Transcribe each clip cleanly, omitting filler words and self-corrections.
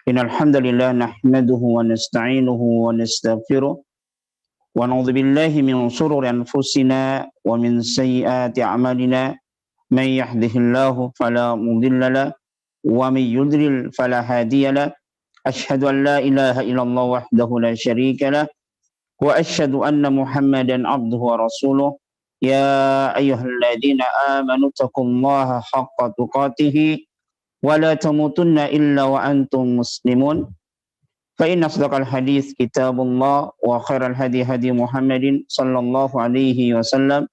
Innal hamdalillah nahmaduhu wa nasta'inuhu wa nastaghfiruh wa na'udzu billahi min shururi anfusina wa min sayyiati a'malina may yahdihillahu fala mudilla lahu wa may yudlil fala hadiya lahu asyhadu an la ilaha illallah wahdahu la syarika lahu wa asyhadu anna Muhammadan abduhu wa rasuluh ya ayyuhalladzina amanu taqullaha haqqa tuqatih wa la tamutunna illa wa antum muslimun fa inna asdaqal hadits kitabullah wa khairal hadi hadi Muhammadin sallallahu alaihi wasallam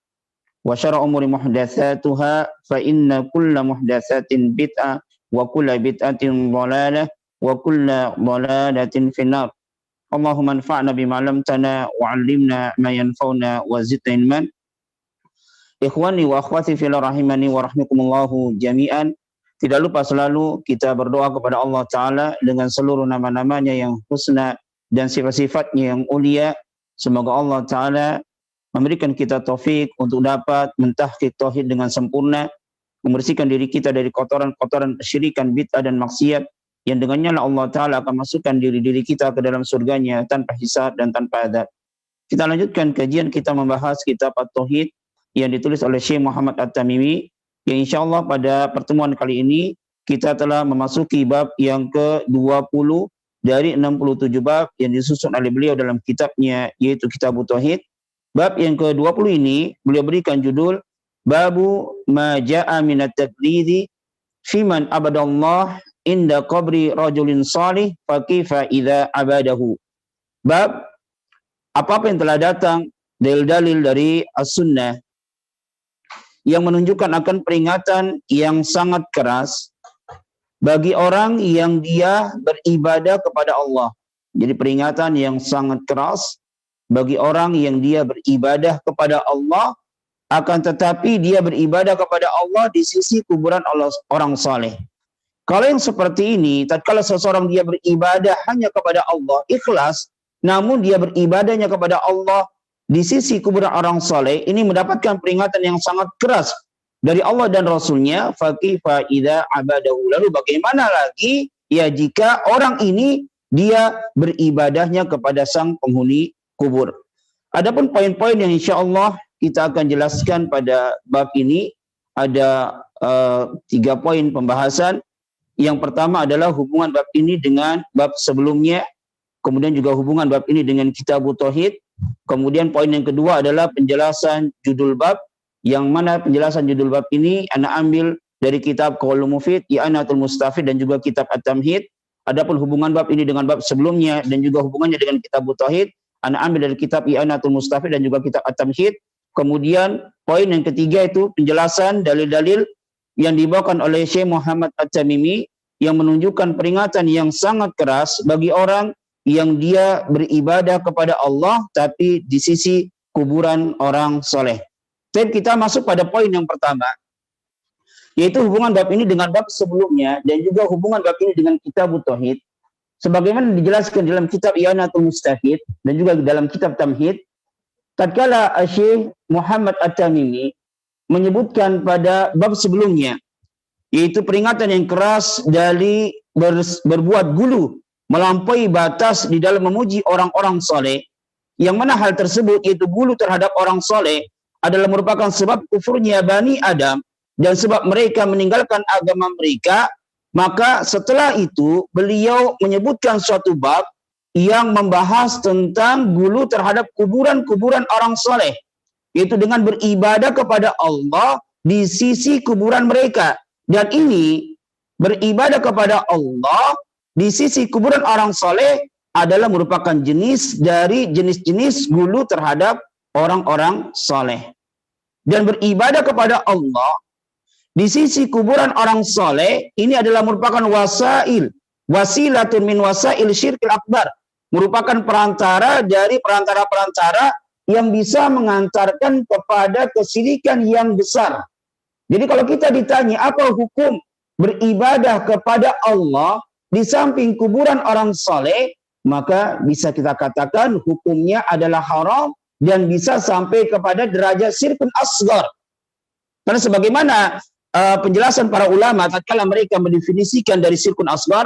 wa syarrul umuri muhdatsatuha fa inna kulla muhdatsatin bid'ah wa kulla bid'atin dhalalah wa kulla dhalalatin finnar. Allahumma anfa'na bima 'allamtana wa 'allimna ma yanfa'una wa zidna ilman. Ikhwani wa akhwati fillah rahimani wa rahmakumullahu jami'an. Tidak lupa selalu kita berdoa kepada Allah Ta'ala dengan seluruh nama-namanya yang husna dan sifat-sifatnya yang ulia. Semoga Allah Ta'ala memberikan kita taufik untuk dapat mentahqiq tauhid dengan sempurna, membersihkan diri kita dari kotoran-kotoran kesyirikan, bid'ah dan maksiat, yang dengannya Allah Ta'ala akan masukkan diri-diri kita ke dalam surganya tanpa hisab dan tanpa adab. Kita lanjutkan kajian kita membahas kitab At-Tauhid yang ditulis oleh Syekh Muhammad At-Tamimi, yang insyaAllah pada pertemuan kali ini kita telah memasuki bab yang ke-20 dari 67 bab yang disusun oleh beliau dalam kitabnya, yaitu Kitab Tauhid. Bab yang ke-20 ini beliau berikan judul Babu ma ja'a minat taqlidi fiman abadallah inda qabri rajulin salih fakifa idza abadahu. Bab apa-apa yang telah datang dalil-dalil dari as-sunnah yang menunjukkan akan peringatan yang sangat keras bagi orang yang dia beribadah kepada Allah. Jadi peringatan yang sangat keras bagi orang yang dia beribadah kepada Allah, akan tetapi dia beribadah kepada Allah di sisi kuburan orang saleh. Kalau yang seperti ini, tatkala seseorang dia beribadah hanya kepada Allah, ikhlas, namun dia beribadahnya kepada Allah di sisi kuburan orang saleh, ini mendapatkan peringatan yang sangat keras dari Allah dan Rasulnya. Fakifa idza abadahu. Lalu bagaimana lagi ya jika orang ini dia beribadahnya kepada sang penghuni kubur. Adapun poin-poin yang insya Allah kita akan jelaskan pada bab ini, ada 3 poin pembahasan. Yang pertama adalah hubungan bab ini dengan bab sebelumnya, kemudian juga hubungan bab ini dengan Kitab Tauhid. Kemudian poin yang kedua adalah penjelasan judul bab, yang mana penjelasan judul bab ini Ana ambil dari kitab Qaulul Mufid, I'anatul Mustafid, dan juga kitab At-Tamhid. Adapun hubungan bab ini dengan bab sebelumnya dan juga hubungannya dengan Kitab Tauhid, Ana ambil dari kitab I'anatul Mustafid dan juga kitab At-Tamhid. Kemudian poin yang ketiga itu penjelasan dalil-dalil yang dibawakan oleh Syekh Muhammad At-Tamimi yang menunjukkan peringatan yang sangat keras bagi orang yang dia beribadah kepada Allah tapi di sisi kuburan orang soleh. Jadi kita masuk pada poin yang pertama, yaitu hubungan bab ini dengan bab sebelumnya dan juga hubungan bab ini dengan Kitab Tauhid. Sebagaimana dijelaskan dalam kitab I'anatul Mustafid dan juga dalam kitab Tamhid, tatkala Syekh Muhammad At-Tamimi menyebutkan pada bab sebelumnya, yaitu peringatan yang keras dari berbuat gulu melampaui batas di dalam memuji orang-orang soleh, yang mana hal tersebut yaitu gulu terhadap orang soleh adalah merupakan sebab kufurnya Bani Adam dan sebab mereka meninggalkan agama mereka. Maka setelah itu beliau menyebutkan suatu bab yang membahas tentang gulu terhadap kuburan-kuburan orang soleh, yaitu dengan beribadah kepada Allah di sisi kuburan mereka. Dan ini beribadah kepada Allah di sisi kuburan orang soleh adalah merupakan jenis dari jenis-jenis gulu terhadap orang-orang soleh. Dan beribadah kepada Allah di sisi kuburan orang soleh ini adalah merupakan wasilatun min wasail syirkil akbar, merupakan perantara dari perantara-perantara yang bisa mengantarkan kepada kesyirikan yang besar. Jadi kalau kita ditanya apa hukum beribadah kepada Allah di samping kuburan orang saleh, maka bisa kita katakan hukumnya adalah haram dan bisa sampai kepada derajat syirkun asghar. Karena sebagaimana penjelasan para ulama tatkala mereka mendefinisikan dari syirkun asghar,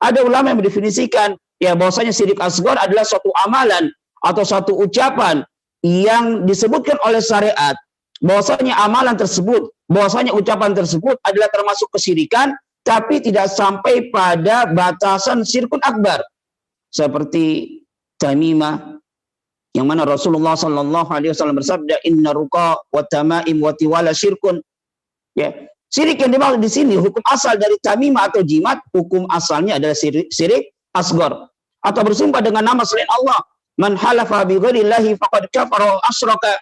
Ada ulama yang mendefinisikan ya bahwasanya syirik asghar adalah suatu amalan atau suatu ucapan yang disebutkan oleh syariat, bahwasanya amalan tersebut, bahwasanya ucapan tersebut adalah termasuk kesyirikan, tapi tidak sampai pada batasan syirkun akbar. Seperti tamimah, yang mana Rasulullah Sallallahu Alaihi Wasallam bersabda, Inna ruqa wa tamaim wa tiwala syirkun. Ya, syirik yang dimaksud di sini hukum asal dari tamimah atau jimat, hukum asalnya adalah syirik asghar. Atau bersumpah dengan nama selain Allah. Man halafa bi ghairillahi faqad kafara wa asyraka.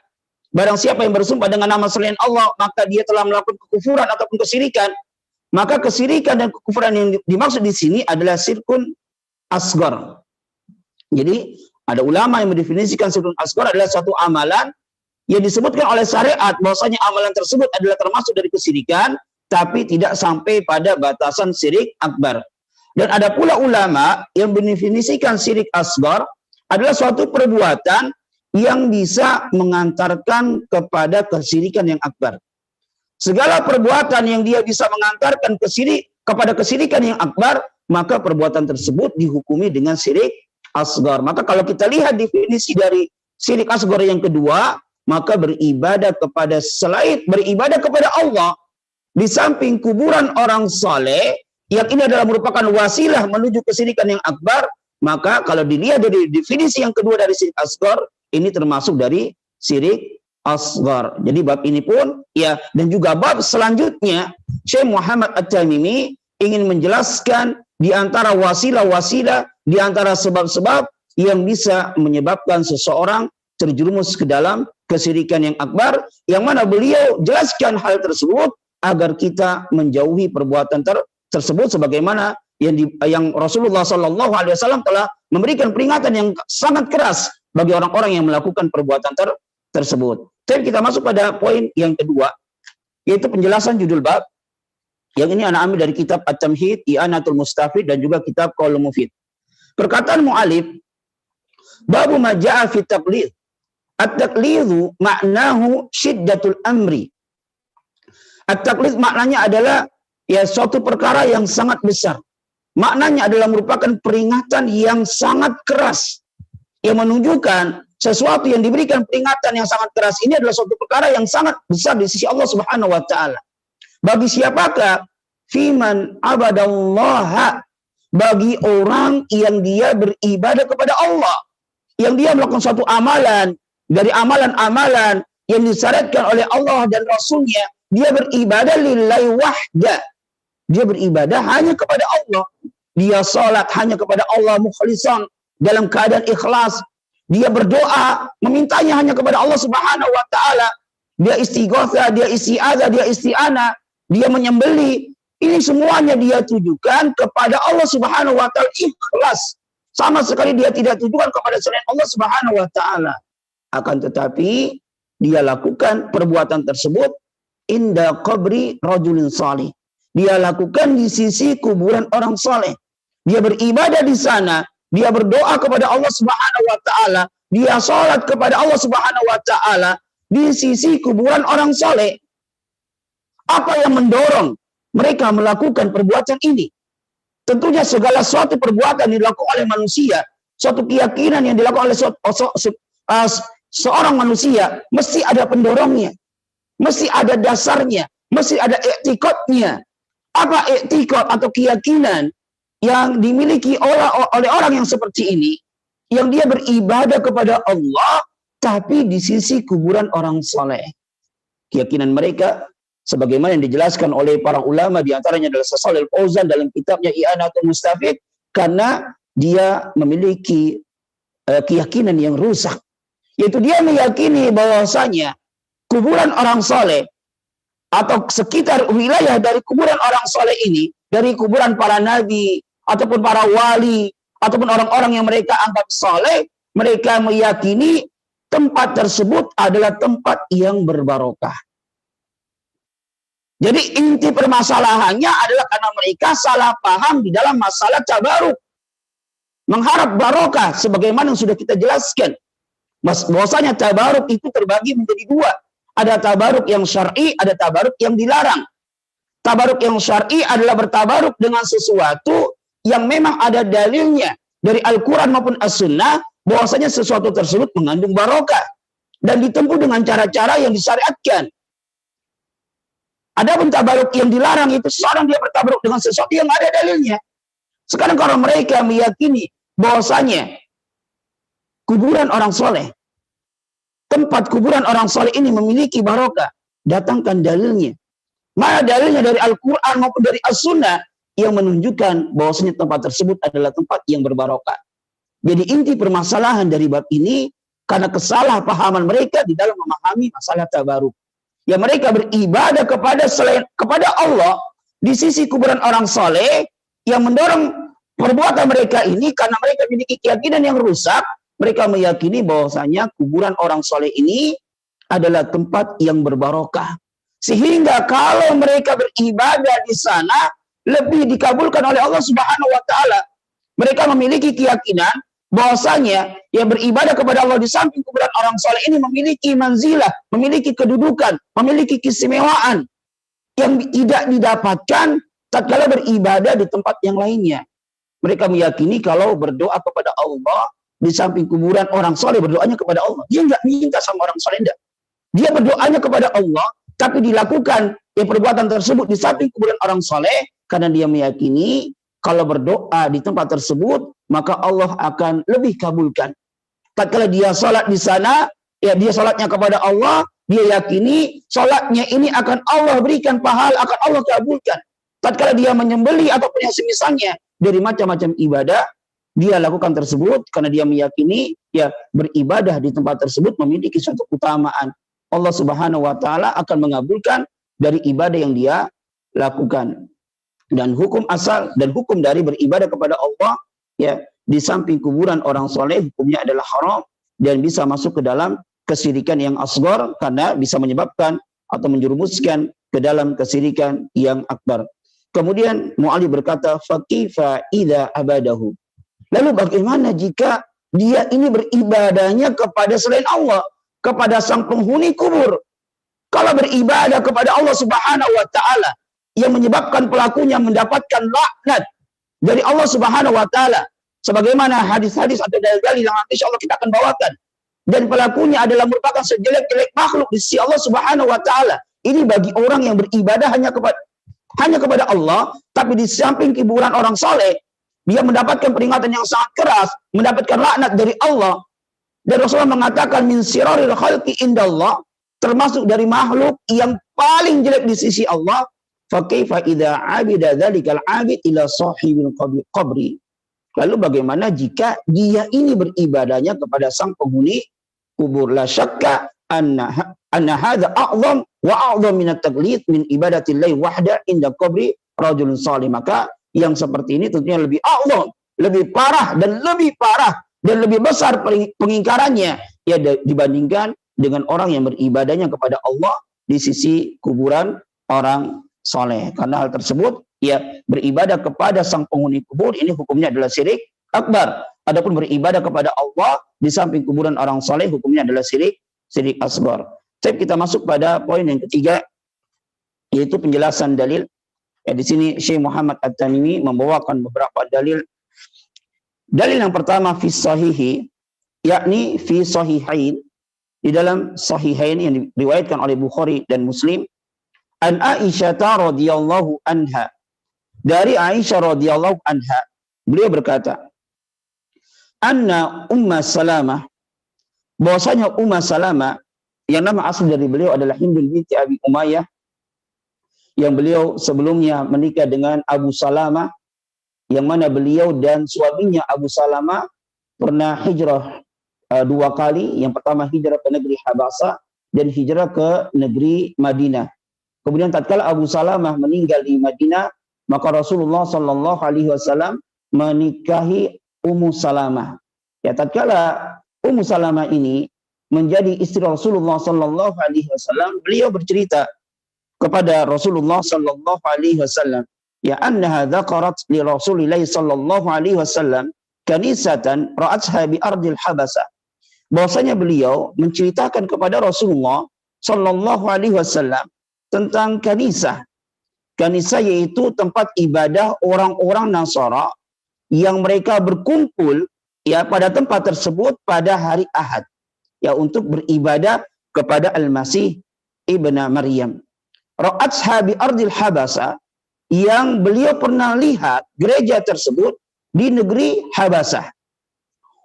Barang siapa yang bersumpah dengan nama selain Allah, maka dia telah melakukan kekufuran ataupun kesyirikan. Maka kesyirikan dan kekufuran yang dimaksud di sini adalah syirkun asghar. Jadi ada ulama yang mendefinisikan syirkun asghar adalah suatu amalan yang disebutkan oleh syariat bahwasanya amalan tersebut adalah termasuk dari kesyirikan, tapi tidak sampai pada batasan syirik akbar. Dan ada pula ulama yang mendefinisikan syirik asghar adalah suatu perbuatan yang bisa mengantarkan kepada kesyirikan yang akbar. Segala perbuatan yang dia bisa mengantarkan kepada kesyirikan yang akbar, maka perbuatan tersebut dihukumi dengan syirik asghar. Maka kalau kita lihat definisi dari syirik asghar yang kedua, maka beribadah kepada Allah di samping kuburan orang saleh, yang ini adalah merupakan wasilah menuju kesyirikan yang akbar. Maka kalau dilihat dari definisi yang kedua dari syirik asghar, ini termasuk dari syirik asghar. Jadi bab ini pun ya, dan juga bab selanjutnya Syekh Muhammad At-Tamimi ingin menjelaskan di antara wasilah-wasilah, di antara sebab-sebab yang bisa menyebabkan seseorang terjerumus ke dalam kesyirikan yang akbar, yang mana beliau jelaskan hal tersebut agar kita menjauhi perbuatan tersebut, sebagaimana yang Rasulullah Sallallahu Alaihi Wasallam telah memberikan peringatan yang sangat keras bagi orang-orang yang melakukan perbuatan tersebut. Jadi kita masuk pada poin yang kedua, yaitu penjelasan judul bab. Yang ini anak ambil dari kitab At-Tamhid, I'anatul Mustafid, dan juga kitab Qaulul Mufid. Perkataan mu'alif, babu ma ja'a fi taqlid. At-taqlidhu maknahu syiddatul amri. At-taqlid maknanya adalah ya suatu perkara yang sangat besar. Maknanya adalah merupakan peringatan yang sangat keras, yang menunjukkan sesuatu yang diberikan peringatan yang sangat keras ini adalah suatu perkara yang sangat besar di sisi Allah Subhanahu wa taala. Bagi siapakah? Fiman abadallaha, bagi orang yang dia beribadah kepada Allah, yang dia melakukan suatu amalan dari amalan-amalan yang disyaratkan oleh Allah dan Rasulnya, dia beribadah lillahi wahda. Dia beribadah hanya kepada Allah. Dia salat hanya kepada Allah mukhlishan, dalam keadaan ikhlas. Dia berdoa, memintanya hanya kepada Allah Subhanahu wa taala. Dia istighatsah, dia isti'adzah, dia isti'anah, dia menyembelih. Ini semuanya dia tujukan kepada Allah Subhanahu wa taala, ikhlas. Sama sekali dia tidak tujukan kepada selain Allah Subhanahu wa taala. Akan tetapi dia lakukan perbuatan tersebut inda qabri rajulin salih. Dia lakukan di sisi kuburan orang saleh. Dia beribadah di sana, dia berdoa kepada Allah Subhanahu wa taala, dia salat kepada Allah Subhanahu wa taala di sisi kuburan orang saleh. Apa yang mendorong mereka melakukan perbuatan ini? Tentunya segala suatu perbuatan yang dilakukan oleh manusia, suatu keyakinan yang dilakukan oleh seorang manusia, mesti ada pendorongnya, mesti ada dasarnya, mesti ada i'tiqadnya. Apa i'tiqad atau keyakinan yang dimiliki oleh orang yang seperti ini, yang dia beribadah kepada Allah tapi di sisi kuburan orang saleh? Keyakinan mereka sebagaimana yang dijelaskan oleh para ulama, di antaranya adalah Syekh Shalih Al-Fauzan dalam kitabnya I'anatul Mustafid, karena dia memiliki keyakinan yang rusak, yaitu dia meyakini bahwasanya kuburan orang saleh atau sekitar wilayah dari kuburan orang saleh ini, dari kuburan para nabi ataupun para wali ataupun orang-orang yang mereka anggap saleh, mereka meyakini tempat tersebut adalah tempat yang berbarokah. Jadi inti permasalahannya adalah karena mereka salah paham di dalam masalah tabaruk, mengharap barokah, sebagaimana yang sudah kita jelaskan. Bahwasanya tabaruk itu terbagi menjadi dua. Ada tabaruk yang syar'i, ada tabaruk yang dilarang. Tabaruk yang syar'i adalah bertabaruk dengan sesuatu yang memang ada dalilnya dari Al-Quran maupun As-Sunnah bahwasanya sesuatu tersebut mengandung barokah dan ditempuh dengan cara-cara yang disyariatkan. Adapun tabaruk yang dilarang itu seorang dia bertabaruk dengan sesuatu yang ada dalilnya. Sekarang kalau mereka meyakini bahwasanya kuburan orang soleh, tempat kuburan orang soleh ini memiliki barokah, datangkan dalilnya. Mana dalilnya dari Al-Quran maupun dari As-Sunnah yang menunjukkan bahwasanya tempat tersebut adalah tempat yang berbarokah. Jadi inti permasalahan dari bab ini karena kesalahpahaman mereka di dalam memahami masalah tabaruk. Ya mereka beribadah kepada Allah di sisi kuburan orang soleh yang mendorong perbuatan mereka ini karena mereka memiliki keyakinan yang rusak. Mereka meyakini bahwasanya kuburan orang soleh ini adalah tempat yang berbarokah. Sehingga kalau mereka beribadah di sana lebih dikabulkan oleh Allah Subhanahu wa taala. Mereka memiliki keyakinan bahwasanya yang beribadah kepada Allah di samping kuburan orang soleh ini memiliki manzilah, memiliki kedudukan, memiliki keistimewaan yang tidak didapatkan tatkala beribadah di tempat yang lainnya. Mereka meyakini kalau berdoa kepada Allah di samping kuburan orang soleh, berdoanya kepada Allah. Dia nggak minta sama orang soleh, enggak. Dia berdoanya kepada Allah, tapi dilakukan perbuatan tersebut di samping kuburan orang soleh karena dia meyakini kalau berdoa di tempat tersebut maka Allah akan lebih kabulkan. Tatkala dia salat di sana, ya dia salatnya kepada Allah, dia yakini salatnya ini akan Allah berikan pahala, akan Allah kabulkan. Tatkala dia menyembelih ataupun yang semisalnya dari macam-macam ibadah, dia lakukan tersebut karena dia meyakini ya beribadah di tempat tersebut memiliki suatu keutamaan. Allah Subhanahu wa taala akan mengabulkan dari ibadah yang dia lakukan. Dan hukum asal dan hukum dari beribadah kepada Allah ya di samping kuburan orang soleh hukumnya adalah haram dan bisa masuk ke dalam kesyirikan yang asghar karena bisa menyebabkan atau menjerumuskan ke dalam kesyirikan yang akbar. Kemudian Mu'alli berkata, fakifa idza abadahu. Lalu bagaimana jika dia ini beribadahnya kepada selain Allah, kepada sang penghuni kubur? Kalau beribadah kepada Allah Subhanahu wa taala yang menyebabkan pelakunya mendapatkan laknat dari Allah Subhanahu wa taala, sebagaimana hadis-hadis atau dalil-dalil yang nanti insyaallah kita akan bawakan, dan pelakunya adalah merupakan sejelek-jelek makhluk di sisi Allah Subhanahu wa taala. Ini bagi orang yang beribadah hanya kepada Allah, tapi di samping kuburan orang saleh dia mendapatkan peringatan yang sangat keras, mendapatkan laknat dari Allah. Dan Rasulullah mengatakan min siraril khalqi indallah, termasuk dari makhluk yang paling jelek di sisi Allah. Fa kaifa idza abida dzalikal abid ila sahibil qabri. Lalu bagaimana jika dia ini beribadahnya kepada sang penghuni kubur? La syakka anna hadza a'zam wa a'zam min at-taqlid min ibadatillahi wahda inda qabri rajulun salih. Maka yang seperti ini tentunya lebih a'zam, lebih parah dan lebih besar pengingkarannya ya dibandingkan dengan orang yang beribadahnya kepada Allah di sisi kuburan orang soleh. Karena hal tersebut ya beribadah kepada sang penghuni kubur ini hukumnya adalah syirik akbar. Adapun beribadah kepada Allah di samping kuburan orang soleh hukumnya adalah syirik asghar. Jadi kita masuk pada poin yang ketiga, yaitu penjelasan dalil. Ya, di sini Syekh Muhammad At-Tamimi membawakan beberapa dalil. Dalil yang pertama fi sahihi, yakni fi sahihain, di dalam sahihain yang diriwayatkan oleh Bukhari dan Muslim. An Aisyah radhiyallahu anha, dari Aisyah radhiyallahu anha, beliau berkata, anna Umma Salamah, bahwasanya Umma Salamah yang nama asli dari beliau adalah Hindun binti Abi Umayyah, yang beliau sebelumnya menikah dengan Abu Salamah, yang mana beliau dan suaminya Abu Salamah pernah hijrah dua kali. Yang pertama hijrah ke negeri Habasah dan hijrah ke negeri Madinah. Kemudian tatkala Abu Salamah meninggal di Madinah, maka Rasulullah Shallallahu Alaihi Wasallam menikahi Ummu Salamah. Ya, tatkala Ummu Salamah ini menjadi istri Rasulullah Shallallahu Alaihi Wasallam, beliau bercerita kepada Rasulullah Shallallahu Alaihi Wasallam, ya annaha dzakarat li Rasulillah Shallallahu Alaihi Wasallam kanisatan ra'atha bi ardil Habasah. Bahwasanya beliau menceritakan kepada Rasulullah Shallallahu Alaihi Wasallam tentang kanisah. Kanisah yaitu tempat ibadah orang-orang Nasara yang mereka berkumpul ya pada tempat tersebut pada hari Ahad ya untuk beribadah kepada Al-Masih Ibnu Maryam. Ra'atsha bi ardil Habasa, yang beliau pernah lihat gereja tersebut di negeri Habasah.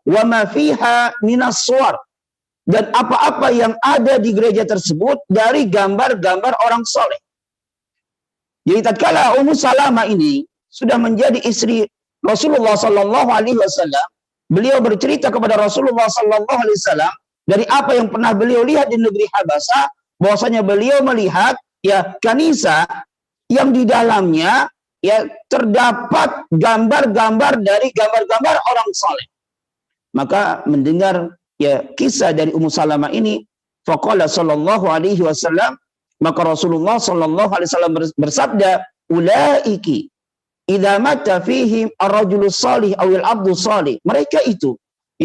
Wa ma fiha minas suwar, dan apa-apa yang ada di gereja tersebut dari gambar-gambar orang soleh. Jadi tatkala Ummu Salamah ini sudah menjadi istri Rasulullah Sallallahu Alaihi Wasallam, beliau bercerita kepada Rasulullah Sallallahu Alaihi Wasallam dari apa yang pernah beliau lihat di negeri Habasah, bahwasanya beliau melihat ya kanisa yang di dalamnya ya terdapat gambar-gambar dari gambar-gambar orang soleh. Maka mendengar ya kisah dari Ummu Salamah ini, faqala sallallahu alaihi wasallam, maka Rasulullah sallallahu alaihi wasallam bersabda, ulaiki idza mata fihim ar-rajulus salih awil abdus salih. Mereka itu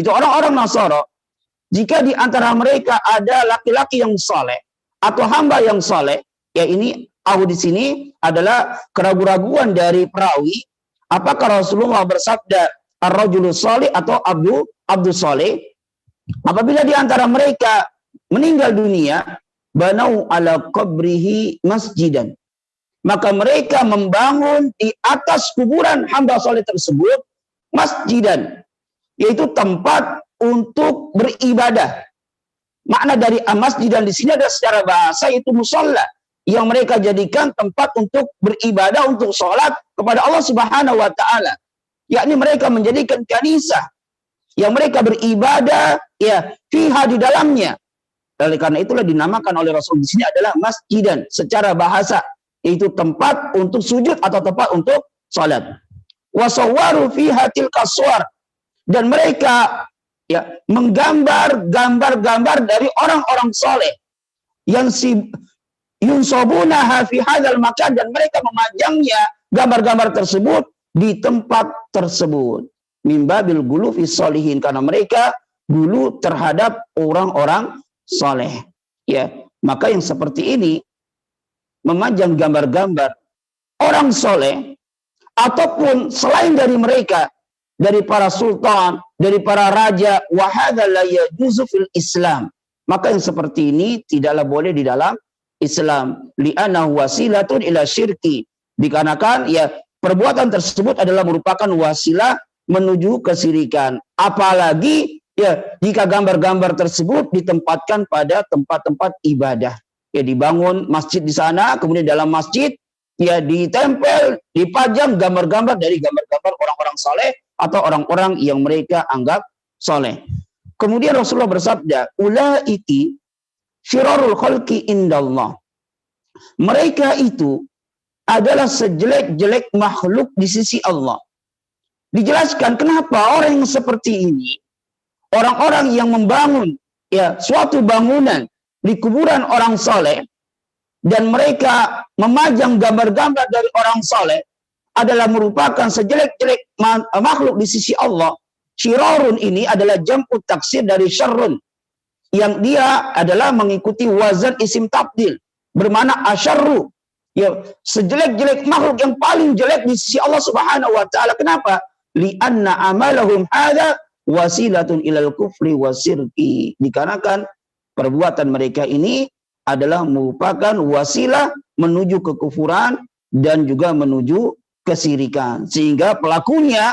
orang-orang Nasara, jika di antara mereka ada laki-laki yang saleh atau hamba yang saleh, ya ini di sini adalah keraguan-raguan dari perawi, apakah Rasulullah bersabda ar-rajulus salih atau abdus salih. Apabila di antara mereka meninggal dunia, banau ala qabrihi masjidan, maka mereka membangun di atas kuburan hamba soleh tersebut masjidan, yaitu tempat untuk beribadah. Makna dari masjidan di sini adalah secara bahasa itu musalla, yang mereka jadikan tempat untuk beribadah, untuk sholat kepada Allah Subhanahu wa taala. Yakni mereka menjadikan kanisa yang mereka beribadah ya fiha di dalamnya. Oleh karena itulah dinamakan oleh Rasul di sini adalah masjidan secara bahasa, yaitu tempat untuk sujud atau tempat untuk salat. Wasawwaru fiha tilka suwar, dan mereka ya menggambar gambar-gambar dari orang-orang soleh yang yunsabunaha fi hadzal makan, dan mereka memajangnya gambar-gambar tersebut di tempat tersebut. Mimbabil gulu fi sholihin, karena mereka gulu terhadap orang-orang soleh. Ya, maka yang seperti ini memajang gambar-gambar orang soleh ataupun selain dari mereka, dari para sultan, dari para raja, wa hadza la yajuzu fil Islam. Maka yang seperti ini tidaklah boleh di dalam Islam. Li'annahu wasilatun ila syirki, dikarenakan ya perbuatan tersebut adalah merupakan wasilah menuju kesyirikan. Apalagi ya jika gambar-gambar tersebut ditempatkan pada tempat-tempat ibadah. Ya dibangun masjid di sana, kemudian dalam masjid ya ditempel, dipajang gambar-gambar dari gambar-gambar orang-orang soleh atau orang-orang yang mereka anggap soleh. Kemudian Rasulullah bersabda, ulaiki syirarul khalqi indallah. Mereka itu adalah sejelek-jelek makhluk di sisi Allah. Dijelaskan kenapa orang yang seperti ini, orang-orang yang membangun ya suatu bangunan di kuburan orang soleh, dan mereka memajang gambar-gambar dari orang soleh, adalah merupakan sejelek-jelek makhluk di sisi Allah. Syirarun ini adalah jam'u taksir dari syarrun, yang dia adalah mengikuti wazan isim tabdil, bermakna asyarru, ya sejelek-jelek makhluk yang paling jelek di sisi Allah Subhanahu wa taala. Kenapa? Li'anna amalahum hadza wasilatun ilal kufri wasirki, dikarenakan perbuatan mereka ini adalah merupakan wasilah menuju kekufuran dan juga menuju kesirikan, sehingga pelakunya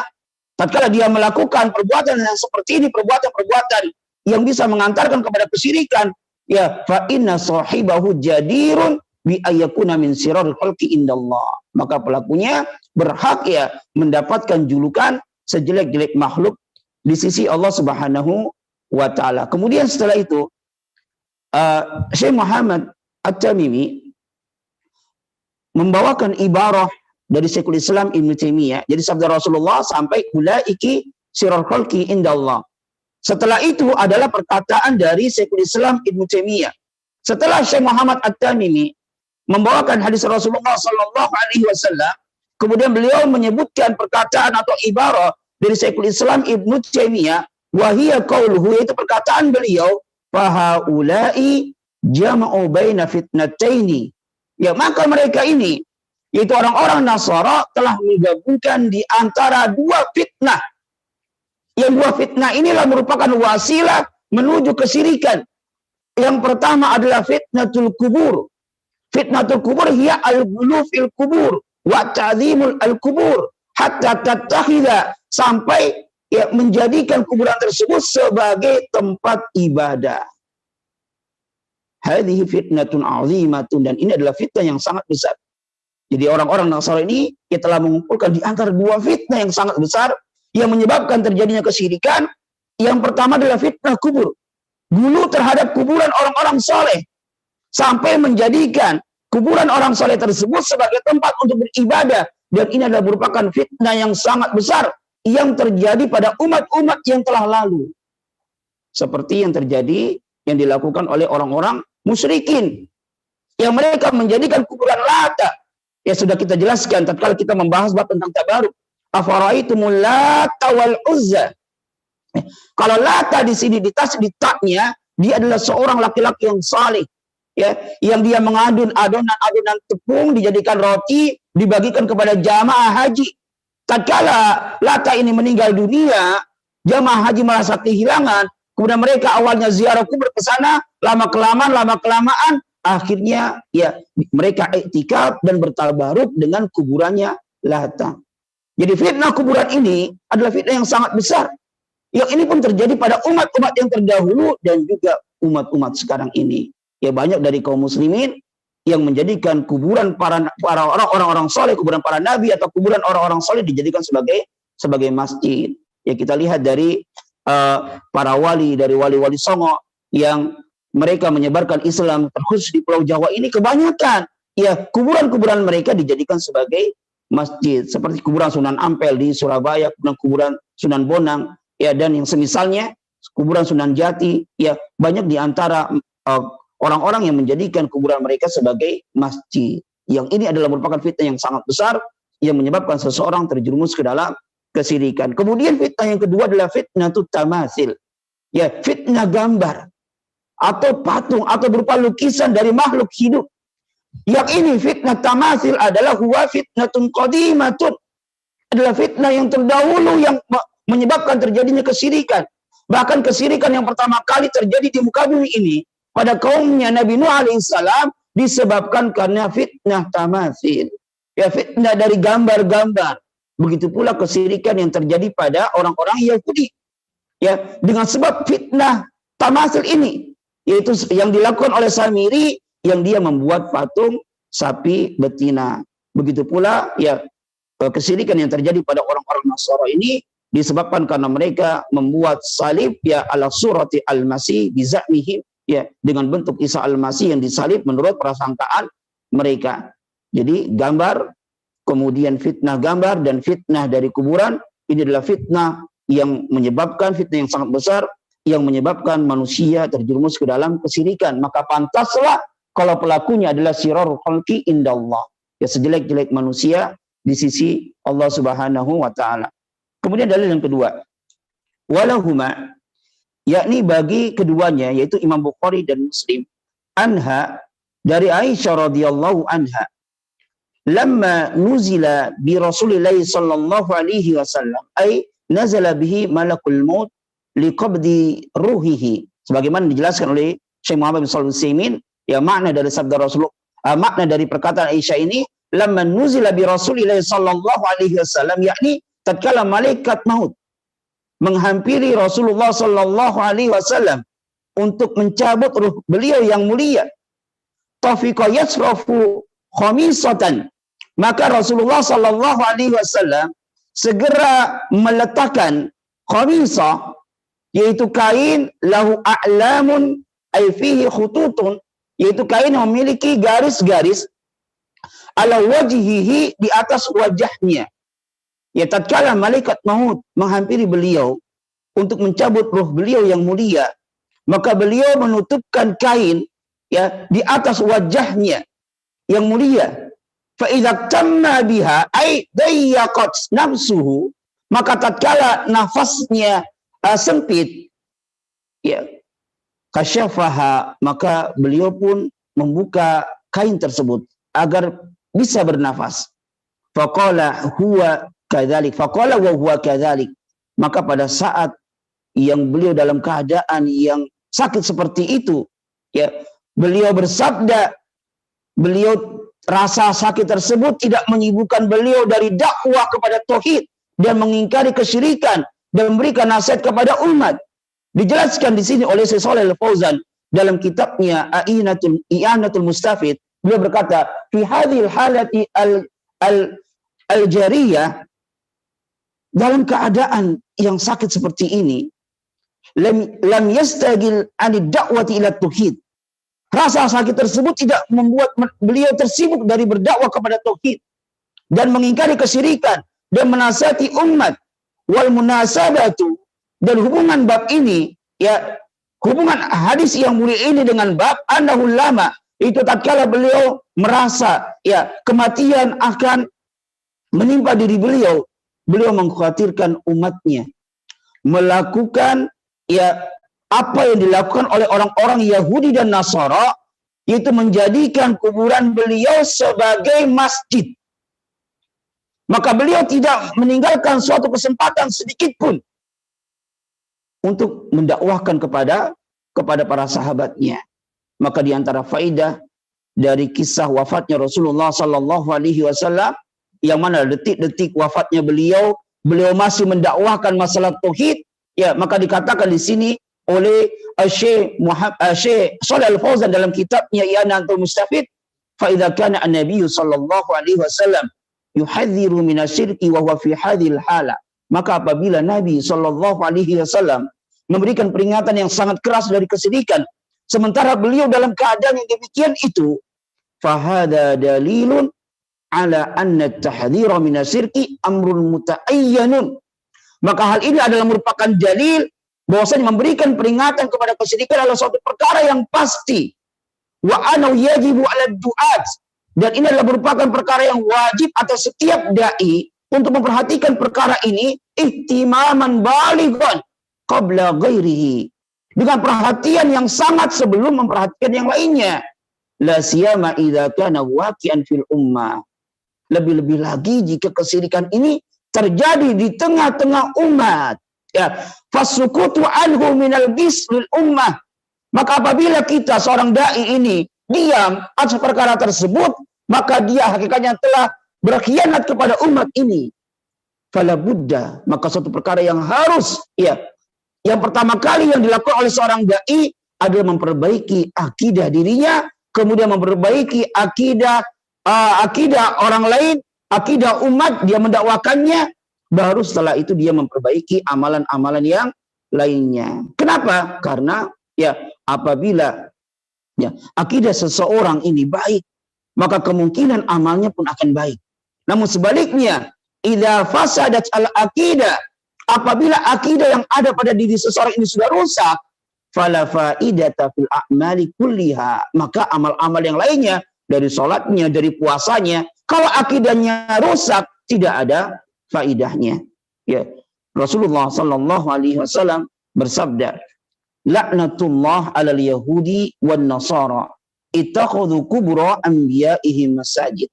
tatkala dia melakukan perbuatan yang seperti ini, perbuatan-perbuatan yang bisa mengantarkan kepada kesirikan, ya fa inna sahibahu jadirun bi ayyakuna min siraril khalqi indallah, maka pelakunya berhak ya mendapatkan julukan sejelek-jelek makhluk di sisi Allah Subhanahu wa taala. Kemudian setelah itu Syekh Muhammad At-Tamimi membawakan ibarah dari Syekhul Islam Ibnu Taimiyah. Jadi sabda Rasulullah sampai ulaiki sirarul khalqi indallah. Setelah itu adalah perkataan dari Syekhul Islam Ibnu Taimiyah. Setelah Syekh Muhammad At-Tamimi membawakan hadis Rasulullah sallallahu alaihi wasallam, kemudian beliau menyebutkan perkataan atau ibarah dari Syekhul Islam Ibnu Taimiyah, wa hiya qauluhu, yaitu perkataan beliau, fahaulai jama'u baina fitnataini. Ya, maka mereka ini Yaitu orang-orang Nasara telah menggabungkan di antara dua fitnah. Yang dua fitnah inilah merupakan wasilah menuju kesyirikan. Yang pertama adalah fitnatul kubur. Fitnatul kubur hiya al-ghulu fil kubur wa ta'zimul al-kubur hatta tattakhidha, sampai ya menjadikan kuburan tersebut sebagai tempat ibadah. Hadhihi fitnatun 'azimatun, dan ini adalah fitnah yang sangat besar. Jadi orang-orang Nasrani ini ya telah mengumpulkan di antara dua fitnah yang sangat besar yang menyebabkan terjadinya kesyirikan. Yang pertama adalah fitnah kubur. Gulu terhadap kuburan orang-orang soleh. Sampai menjadikan kuburan orang soleh tersebut sebagai tempat untuk beribadah. Dan ini adalah merupakan fitnah yang sangat besar yang terjadi pada umat-umat yang telah lalu. Seperti yang terjadi, yang dilakukan oleh orang-orang musyrikin. Yang mereka menjadikan kuburan Lata. Ya sudah kita jelaskan tatkala kita membahas bab tentang tabaruk. Afaraitumul Lata wal Uzza. Kalau Lata di sini di taknya, dia adalah seorang laki-laki yang saleh, ya, yang dia mengadun adonan tepung dijadikan roti dibagikan kepada jamaah haji. Tatkala Lata ini meninggal dunia, jamaah haji merasa kehilangan. Kemudian mereka awalnya ziarah kubur ke sana, lama kelamaan akhirnya ya mereka iktikaf dan bertabaruk dengan kuburannya Lata. Jadi fitnah kuburan ini adalah fitnah yang sangat besar. Yang ini pun terjadi pada umat-umat yang terdahulu dan juga umat-umat sekarang ini. Ya banyak dari kaum muslimin yang menjadikan kuburan para orang-orang soleh, kuburan para nabi atau kuburan orang-orang soleh dijadikan sebagai masjid. Ya kita lihat dari para wali, dari wali-wali Songo yang mereka menyebarkan Islam terkhusus di Pulau Jawa ini, kebanyakan ya kuburan-kuburan mereka dijadikan sebagai masjid, seperti kuburan Sunan Ampel di Surabaya, kuburan Sunan Bonang, ya, dan yang semisalnya, kuburan Sunan Jati, ya banyak di antara orang-orang yang menjadikan kuburan mereka sebagai masjid. Yang ini adalah merupakan fitnah yang sangat besar yang menyebabkan seseorang terjerumus ke dalam kesyirikan. Kemudian fitnah yang kedua adalah fitnah tamasil, ya fitnah gambar atau patung atau berupa lukisan dari makhluk hidup. Yang ini fitnah tamasil adalah huwa fitnatun qadimatun, adalah fitnah yang terdahulu yang menyebabkan terjadinya kesyirikan. Bahkan kesyirikan yang pertama kali terjadi di muka bumi ini pada kaumnya Nabi Nuh alaihissalam disebabkan karena fitnah tamasil, ya fitnah dari gambar-gambar. Begitu pula kesyirikan yang terjadi pada orang-orang Yahudi, ya dengan sebab fitnah tamasil ini, yaitu yang dilakukan oleh Samiri yang dia membuat patung sapi betina. Begitu pula ya kesyirikan yang terjadi pada orang-orang Nasara ini disebabkan karena mereka membuat salib ya ala surati al-masih bizamihim, ya dengan bentuk Isa al-Masih yang disalib menurut prasangkaan mereka. Jadi gambar, kemudian fitnah gambar dan fitnah dari kuburan, ini adalah fitnah yang menyebabkan fitnah yang sangat besar yang menyebabkan manusia terjerumus ke dalam kesyirikan. Maka pantaslah kalau pelakunya adalah sirarul khalqi indallah, ya sejelek-jelek manusia di sisi Allah Subhanahu wa taala. Kemudian dalil yang kedua, walahuma, yakni bagi keduanya, yaitu Imam Bukhari dan Muslim, anha, dari Aisyah radhiyallahu anha, lamma nuzila bi Rasulillah sallallahu alaihi wasallam, ay nazala bihi malakul maut liqabdi ruhihi, sebagaimana dijelaskan oleh Syekh Muhammad bin Shalih Al-Utsaimin, ya makna dari sabda Rasulullah, makna dari perkataan Aisyah ini, lamma nuzila bi Rasulillah sallallahu alaihi wasallam, yakni tatkala malaikat maut menghampiri Rasulullah sallallahu alaihi wasallam untuk mencabut ruh beliau yang mulia, tafiqa yasrafu khamisatan, maka Rasulullah sallallahu alaihi wasallam segera meletakkan khamisah, yaitu kain lahu a'lamun ay fihi khututun, yaitu kain yang memiliki garis-garis, ala wajhihi, di atas wajahnya. Ya tatkala malaikat maut menghampiri beliau untuk mencabut ruh beliau yang mulia, maka beliau menutupkan kain ya di atas wajahnya yang mulia. Fa idza tamma biha ay dayyaqat nafsuhu, maka tatkala nafasnya sempit, ya kasyafaha, maka beliau pun membuka kain tersebut agar bisa bernafas. Faqala huwa kadzalik, faqala wa huwa kadzalik. Maka pada saat yang beliau dalam keadaan yang sakit seperti itu, ya, beliau bersabda, beliau rasa sakit tersebut tidak menyibukkan beliau dari dakwah kepada tauhid dan mengingkari kesyirikan dan memberikan nasihat kepada umat. Dijelaskan di sini oleh Syekh Shalih Al-Fauzan dalam kitabnya I'anatul Mustafid. Beliau berkata, fi hadhil halati al-jariyah, dalam keadaan yang sakit seperti ini, lam yastagil anid da'wati ila tauhid. Rasa sakit tersebut tidak membuat beliau tersibuk dari berdakwah kepada tauhid dan mengingkari kesyirikan dan menasihati umat. Wal munasabatu, dan hubungan bab ini, ya, hubungan hadis yang mulia ini dengan bab annahu lama, itu tatkala beliau merasa, ya, kematian akan menimpa diri beliau, beliau mengkhawatirkan umatnya melakukan, ya, apa yang dilakukan oleh orang-orang Yahudi dan Nasara, yaitu menjadikan kuburan beliau sebagai masjid. Maka beliau tidak meninggalkan suatu kesempatan sedikit pun untuk mendakwahkan kepada para sahabatnya. Maka di antara faidah dari kisah wafatnya Rasulullah Sallallahu Alaihi Wasallam, yang mana detik-detik wafatnya beliau masih mendakwahkan masalah tauhid, ya, maka dikatakan di sini oleh Syekh Shalih Al-Fauzan dalam kitabnya I'anatul Mustafid, fa idza kana an-nabiy sallallahu alaihi wasallam yuhadziru minasyirki wa huwa fi hadhil hala, maka apabila Nabi sallallahu alaihi wasallam memberikan peringatan yang sangat keras dari kesyirikan sementara beliau dalam keadaan yang demikian itu, fa hadza dalilun ala anna at-tahdhira minasyirki amrun mutaayyanun, maka hal ini adalah merupakan dalil bahwasanya memberikan peringatan kepada kesyirikan adalah suatu perkara yang pasti. Wa anau yajibu 'ala du'at, dan ini adalah merupakan perkara yang wajib atas setiap dai untuk memperhatikan perkara ini ihtimaman balighan qabla ghairihi, dengan perhatian yang sangat sebelum memperhatikan yang lainnya. La siyama idza kana waqi'an fil ummah, lebih-lebih lagi jika kesyirikan ini terjadi di tengah-tengah umat, ya, fasukutu anhu minal bislil ummah, maka apabila kita seorang dai ini diam atas perkara tersebut, maka dia hakikatnya telah berkhianat kepada umat ini. Fala buddha, maka suatu perkara yang harus, ya, yang pertama kali yang dilakukan oleh seorang dai adalah memperbaiki akidah dirinya, kemudian memperbaiki akidah orang lain, akidah umat, dia mendakwakannya, baru setelah itu dia memperbaiki amalan-amalan yang lainnya. Kenapa? Karena, ya, apabila, ya, akidah seseorang ini baik, maka kemungkinan amalnya pun akan baik. Namun sebaliknya, idza fasadat al-aqidah, apabila akidah yang ada pada diri seseorang ini sudah rusak, fala faidata fil a'mali kulliha, maka amal-amal yang lainnya, dari sholatnya, dari puasanya, kalau akidahnya rusak, tidak ada faidahnya. Ya, Rasulullah Sallallahu Alaihi Wasallam bersabda, laknatullah alal yahudi wan nasara ittakhadhu kubura anbiya'ihim masajid.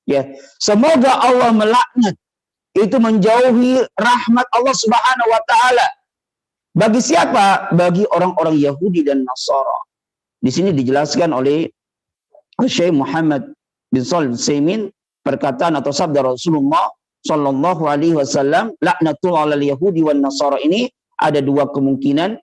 Ya, semoga Allah melaknat, itu menjauhi rahmat Allah Subhanahu wa taala. Bagi siapa? Bagi orang-orang Yahudi dan Nasara. Di sini dijelaskan oleh Syekh Muhammad bin Shalih Al-Utsaimin, perkataan atau sabda Rasulullah Sallallahu Alaihi Wasallam, laknatul alal yahudi wan nasara, ini ada dua kemungkinan.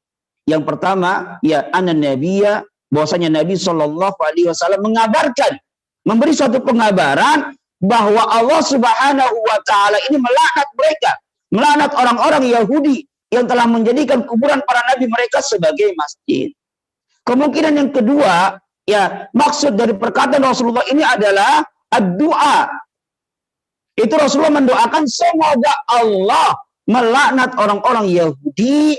Yang pertama, ya, anan nabiyya, bahwasanya Nabi Sallallahu Alaihi Wasallam mengabarkan, memberi suatu pengabaran bahwa Allah Subhanahu wa taala ini melaknat mereka, melaknat orang-orang Yahudi yang telah menjadikan kuburan para nabi mereka sebagai masjid. Kemungkinan yang kedua, ya, maksud dari perkataan Rasulullah ini adalah ad-du'a. Itu Rasulullah mendoakan semoga Allah melaknat orang-orang Yahudi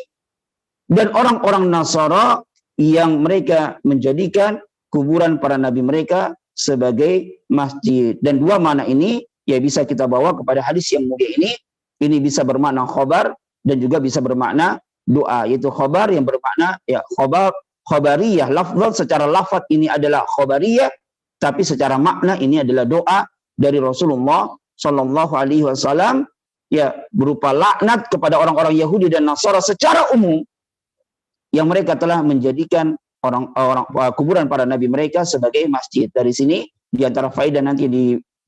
dan orang-orang Nasara yang mereka menjadikan kuburan para nabi mereka sebagai masjid. Dan dua makna ini, ya, bisa kita bawa kepada hadis yang mulia ini. Ini bisa bermakna khobar dan juga bisa bermakna doa. Yaitu khobar yang bermakna, ya, khobariyah. Lafaz secara lafaz ini adalah khobariyah, tapi secara makna ini adalah doa dari Rasulullah Shallallahu Alaihi Wasallam, ya, berupa laknat kepada orang-orang Yahudi dan Nasara secara umum yang mereka telah menjadikan kuburan para nabi mereka sebagai masjid. Dari sini di antara faedah nanti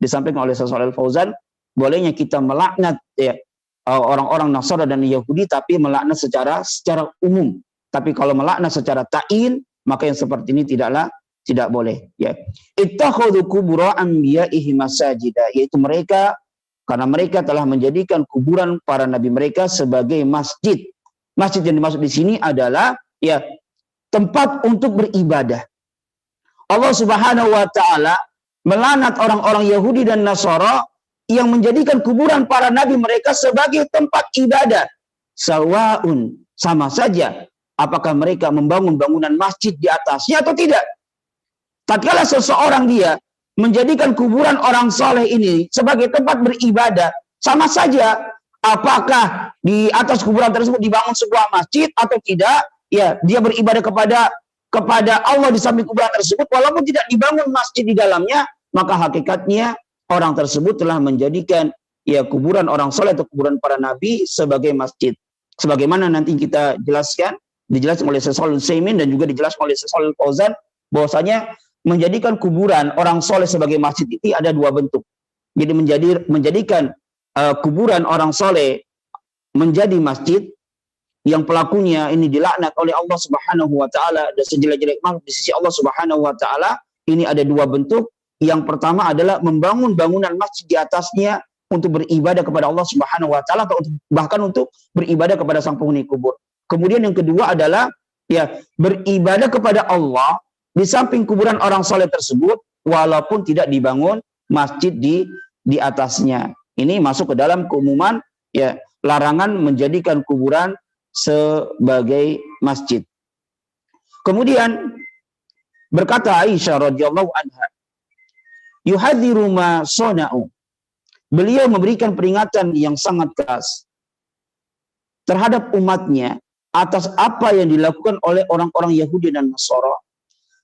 disampaikan oleh Syekh Shalih Al-Fauzan, bolehnya kita melaknat, ya, orang-orang Nasara dan Yahudi, tapi melaknat secara umum. Tapi kalau melaknat secara ta'in, maka yang seperti ini tidak boleh, ya. Ittakhadhu qubura anbiya'ihim masajida, yaitu mereka, karena mereka telah menjadikan kuburan para nabi mereka sebagai masjid. Masjid yang dimaksud di sini adalah, ya, tempat untuk beribadah. Allah Subhanahu wa taala melaknat orang-orang Yahudi dan Nasara yang menjadikan kuburan para nabi mereka sebagai tempat ibadah. Sawaun, sama saja apakah mereka membangun bangunan masjid di atasnya atau tidak. Tatkala seseorang dia menjadikan kuburan orang soleh ini sebagai tempat beribadah, sama saja apakah di atas kuburan tersebut dibangun sebuah masjid atau tidak, ya, dia beribadah kepada Allah di samping kuburan tersebut, walaupun tidak dibangun masjid di dalamnya, maka hakikatnya orang tersebut telah menjadikan, ya, kuburan orang soleh atau kuburan para nabi sebagai masjid. Sebagaimana nanti kita dijelaskan oleh Syekh Shalih Al-Utsaimin dan juga dijelaskan oleh Syekh Shalih Al-Fauzan, bahwasanya menjadikan kuburan orang soleh sebagai masjid itu ada dua bentuk. Jadi menjadikan kuburan orang soleh menjadi masjid, yang pelakunya ini dilaknat oleh Allah Subhanahu wa taala dan sejelek-jelek makhluk di sisi Allah Subhanahu wa taala, ini ada dua bentuk. Yang pertama adalah membangun bangunan masjid di atasnya untuk beribadah kepada Allah Subhanahu wa taala, atau bahkan untuk beribadah kepada sang penghuni kubur. Kemudian yang kedua adalah, ya, beribadah kepada Allah di samping kuburan orang soleh tersebut, walaupun tidak dibangun masjid di atasnya. Ini masuk ke dalam keumuman, ya, larangan menjadikan kuburan sebagai masjid. Kemudian berkata Aisyah radhiyallahu anha, yuhadziru ma sona'u. Beliau memberikan peringatan yang sangat keras terhadap umatnya atas apa yang dilakukan oleh orang-orang Yahudi dan Nasara,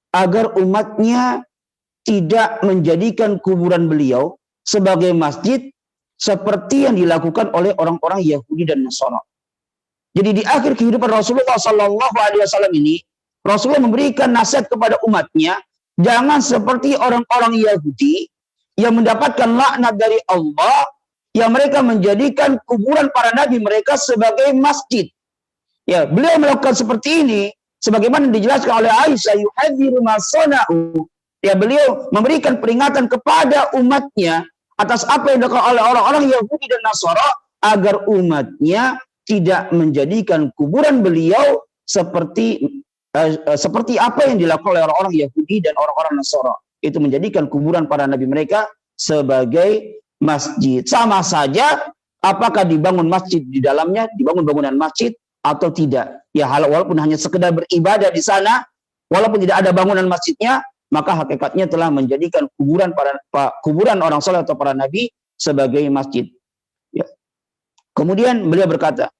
agar umatnya tidak menjadikan kuburan beliau sebagai masjid seperti yang dilakukan oleh orang-orang Yahudi dan Nasara. Jadi di akhir kehidupan Rasulullah Sallallahu Alaihi Wasallam ini, Rasulullah memberikan nasihat kepada umatnya, jangan seperti orang-orang Yahudi yang mendapatkan laknat dari Allah, yang mereka menjadikan kuburan para nabi mereka sebagai masjid. Ya, beliau melakukan seperti ini sebagaimana dijelaskan oleh Aisyah, yuhadziru ma sona'u. Ya, beliau memberikan peringatan kepada umatnya atas apa yang dilakukan oleh orang-orang Yahudi dan Nasara, agar umatnya tidak menjadikan kuburan beliau seperti apa yang dilakukan oleh orang-orang Yahudi dan orang-orang Nasara. Itu menjadikan kuburan para nabi mereka sebagai masjid. Sama saja apakah dibangun masjid di dalamnya, dibangun bangunan masjid atau tidak. Ya, walaupun hanya sekedar beribadah di sana, walaupun tidak ada bangunan masjidnya, maka hakikatnya telah menjadikan kuburan orang saleh atau para nabi sebagai masjid. Ya. Kemudian beliau berkata,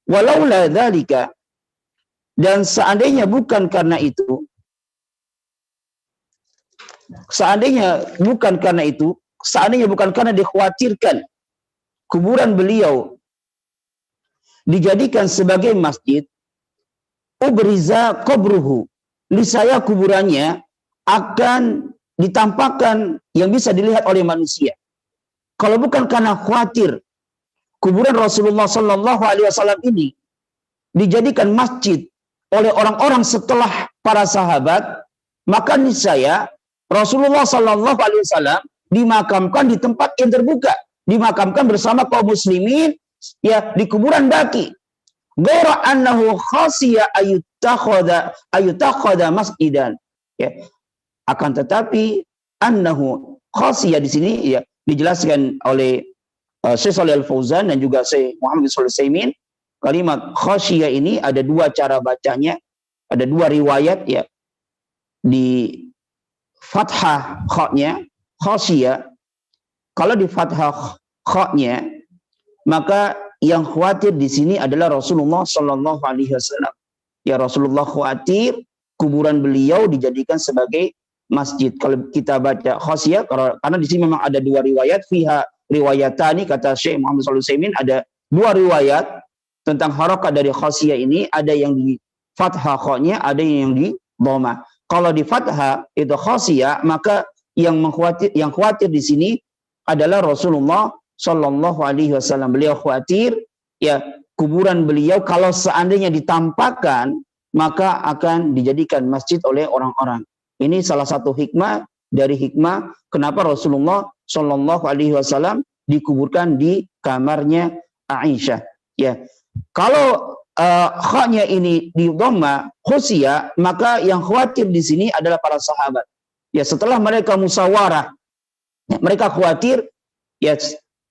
walaula dzalika, dan seandainya bukan karena itu, seandainya bukan karena dikhawatirkan kuburan beliau dijadikan sebagai masjid, ubriza qabruhu, niscaya kuburannya akan ditampakkan yang bisa dilihat oleh manusia. Kalau bukan karena khawatir kuburan Rasulullah Sallallahu Alaihi Wasallam ini dijadikan masjid oleh orang-orang setelah para sahabat, maka niscaya Rasulullah Sallallahu Alaihi Wasallam dimakamkan di tempat yang terbuka, dimakamkan bersama kaum muslimin, ya, di kuburan baki. Ghayra annahu khasiya ayutakhadha masjidan. Ya. Akan tetapi annahu khasiya di sini, ya, dijelaskan oleh Syekh Shalih Al-Fauzan dan juga Syekh Muhammad bin Shalih Al-Utsaimin. Kalimat khasyiah ini ada dua cara bacanya, ada dua riwayat, ya. Di fathah kha-nya khasyiah, kalau di fathah kha-nya, maka yang khawatir di sini adalah Rasulullah Sallallahu Alaihi Wasallam. Ya, Rasulullah khawatir kuburan beliau dijadikan sebagai masjid. Kalau kita baca khosiyah, karena di sini memang ada dua riwayat, fiha riwayatani, kata Syekh Muhammad Shalih Utsaimin, ada dua riwayat tentang harokat dari khosiyah ini, ada yang di fathah khoknya, ada yang di dhamma. Kalau di fathah itu khosiyah, maka yang khawatir di sini adalah Rasulullah Shallallahu Alaihi Wasallam. Beliau khawatir ya kuburan beliau kalau seandainya ditampakkan maka akan dijadikan masjid oleh orang-orang. Ini salah satu hikmah dari hikmah kenapa Rasulullah Shallallahu Alaihi Wasallam dikuburkan di kamarnya Aisyah. Ya, kalau khanya ini di dhamma khusya, maka yang khawatir di sini adalah para sahabat. Ya, setelah mereka musyawarah, mereka khawatir ya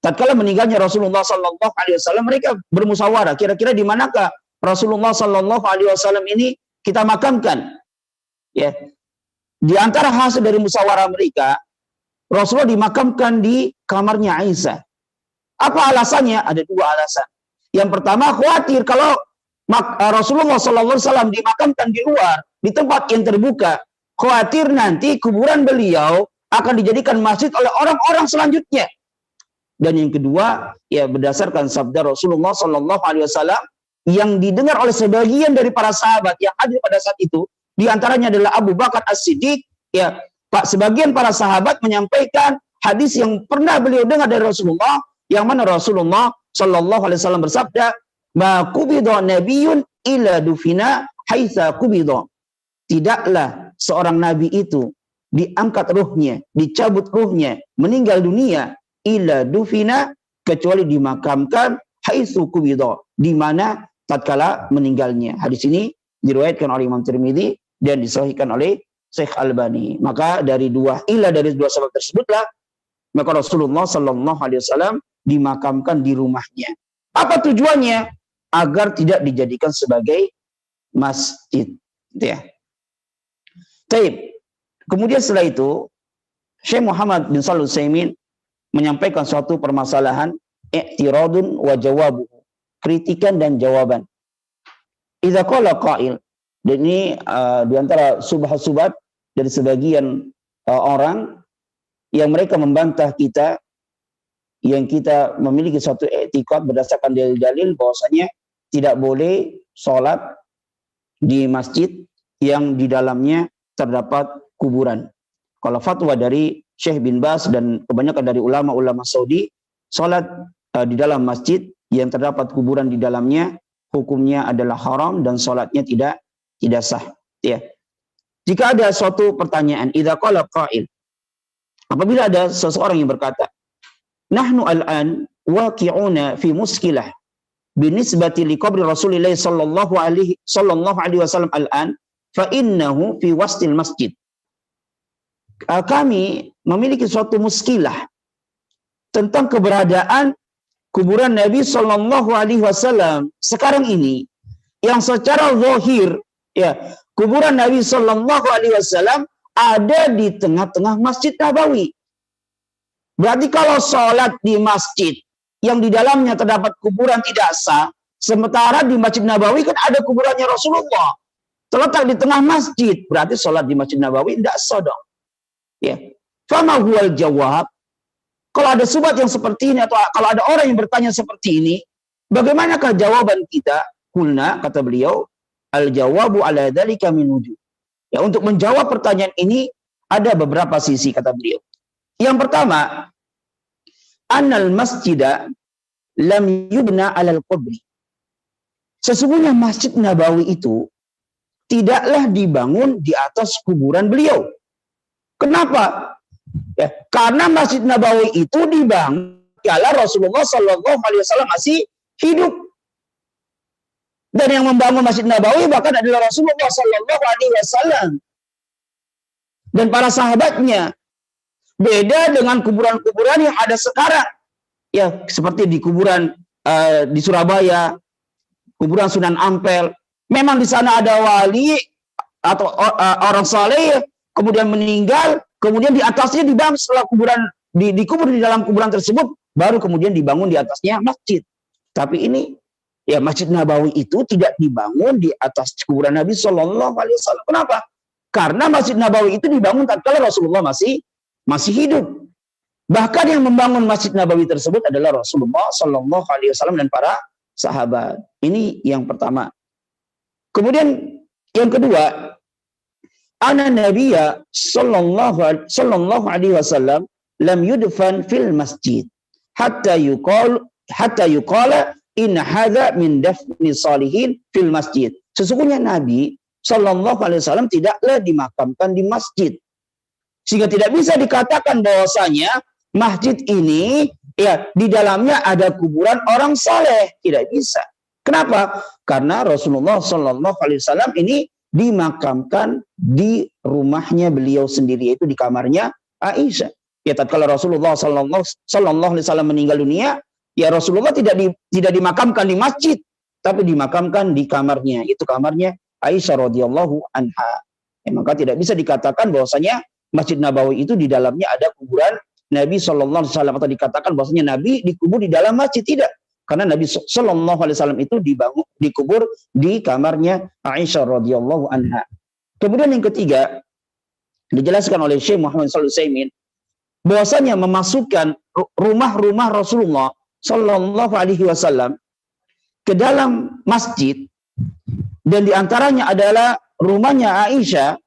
tatkala meninggalnya Rasulullah Sallallahu Alaihi Wasallam, mereka bermusyawarah kira-kira di manakah Rasulullah Sallallahu Alaihi Wasallam ini kita makamkan. Ya, di antara hasil dari musyawarah mereka, Rasulullah dimakamkan di kamarnya Aisyah. Apa alasannya? Ada dua alasan. Yang pertama, khawatir kalau Rasulullah Sallallahu Alaihi Wasallam dimakamkan di luar, di tempat yang terbuka, khawatir nanti kuburan beliau akan dijadikan masjid oleh orang-orang selanjutnya. Dan yang kedua, ya berdasarkan sabda Rasulullah Sallallahu Alaihi Wasallam yang didengar oleh sebagian dari para sahabat yang hadir pada saat itu, di antaranya adalah Abu Bakar As-Siddiq. Ya, Pak, sebagian para sahabat menyampaikan hadis yang pernah beliau dengar dari Rasulullah, yang mana Rasulullah Sallallahu Alaihi Wasallam bersabda, "Ma qubida nabiyyun illa dufina haitsa qubida." Tidaklah seorang nabi itu diangkat ruhnya, dicabut ruhnya, meninggal dunia, illa dufina, kecuali dimakamkan haitsu qubida, di mana tatkala meninggalnya. Hadis ini diriwayatkan oleh Imam Tirmidzi dan disahihkan oleh Syekh Albani. Maka dari dua sebab tersebutlah maka Rasulullah Sallallahu Alaihi Wasallam dimakamkan di rumahnya. Apa tujuannya? Agar tidak dijadikan sebagai masjid. Ya. Taib. Kemudian setelah itu Syekh Muhammad bin Shalih Utsaimin menyampaikan suatu permasalahan, i'tiradun wa jawabuhu, kritikan dan jawaban. Idza qala qail, dan ini di antara subhat-subhat dari sebagian orang yang mereka membantah kita, yang kita memiliki suatu i'tiqad berdasarkan dalil-dalil bahwasanya tidak boleh sholat di masjid yang di dalamnya terdapat kuburan. Kalau fatwa dari Syekh bin Baz dan kebanyakan dari ulama-ulama Saudi, sholat di dalam masjid yang terdapat kuburan di dalamnya hukumnya adalah haram dan sholatnya tidak sah. Ya. Jika ada suatu pertanyaan, idza qala qail, apabila ada seseorang yang berkata, nahnu al-an waqi'una fi muskilah binisbati liqabri Rasulillah sallallahu alaihi wasallam al-an fa innahu fi wastil masjid. Kami memiliki suatu muskilah tentang keberadaan kuburan Nabi Sallallahu Alaihi Wasallam sekarang ini, yang secara zahir ya kuburan Nabi Sallallahu Alaihi Wasallam ada di tengah-tengah Masjid Nabawi. Berarti kalau sholat di masjid yang di dalamnya terdapat kuburan tidak sah, sementara di Masjid Nabawi kan ada kuburannya Rasulullah terletak di tengah masjid, berarti sholat di Masjid Nabawi tidak sah dong. Ya, fama huwal jawab. Kalau ada subhat yang seperti ini, atau kalau ada orang yang bertanya seperti ini, bagaimanakah jawaban kita? Kulna, kata beliau, al jawabu ala dzalika min wujuh. Ya, untuk menjawab pertanyaan ini ada beberapa sisi, kata beliau. Yang pertama, annal masjida lam yubna alal qabri. Sesungguhnya Masjid Nabawi itu tidaklah dibangun di atas kuburan beliau. Kenapa? Ya, karena Masjid Nabawi itu dibangun kala Rasulullah Sallallahu Alaihi Wasallam masih hidup. Dan yang membangun Masjid Nabawi bahkan adalah Rasulullah Sallallahu Alaihi Wasallam dan para sahabatnya. Beda dengan kuburan-kuburan yang ada sekarang. Ya, seperti di kuburan di Surabaya, kuburan Sunan Ampel. Memang di sana ada wali atau orang saleh, kemudian meninggal, kemudian di atasnya dibangun setelah kuburan dikubur di dalam kuburan tersebut, baru kemudian dibangun di atasnya masjid. Tapi ini ya Masjid Nabawi itu tidak dibangun di atas kuburan Nabi Sallallahu Alaihi Wasallam. Kenapa? Karena Masjid Nabawi itu dibangun tatkala Rasulullah masih hidup. Bahkan yang membangun Masjid Nabawi tersebut adalah Rasulullah Shallallahu Alaihi Wasallam dan para sahabat. Ini yang pertama. Kemudian yang kedua, Ana Nabiya Sallallahu Alaihi Wasallam lam yudfan fil masjid hatta yuqala inna hadza min dafni salihin fil masjid. Sesungguhnya Nabi Sallallahu Alaihi Wasallam tidaklah dimakamkan di masjid, sehingga tidak bisa dikatakan bahwasanya masjid ini ya di dalamnya ada kuburan orang saleh. Tidak bisa. Kenapa? Karena Rasulullah Sallallahu Alaihi Wasallam ini dimakamkan di rumahnya beliau sendiri, yaitu di kamarnya Aisyah. Ya, tatkala Rasulullah Sallallahu Alaihi Wasallam meninggal dunia, ya Rasulullah tidak dimakamkan di masjid, tapi dimakamkan di kamarnya, itu kamarnya Aisyah radhiyallahu anha. Ya, maka tidak bisa dikatakan bahwasanya Masjid Nabawi itu di dalamnya ada kuburan Nabi Sallallahu Alaihi Wasallam, atau dikatakan bahwasanya Nabi dikubur di dalam masjid. Tidak, karena Nabi Sallallahu Alaihi Wasallam itu dikubur di kamarnya Aisyah radhiyallahu anha. Kemudian yang ketiga, dijelaskan oleh Syekh Muhammad Shalih Utsaimin bahwasanya memasukkan rumah-rumah Rasulullah Sallallahu Alaihi Wasallam ke dalam masjid, dan diantaranya adalah rumahnya Aisyah,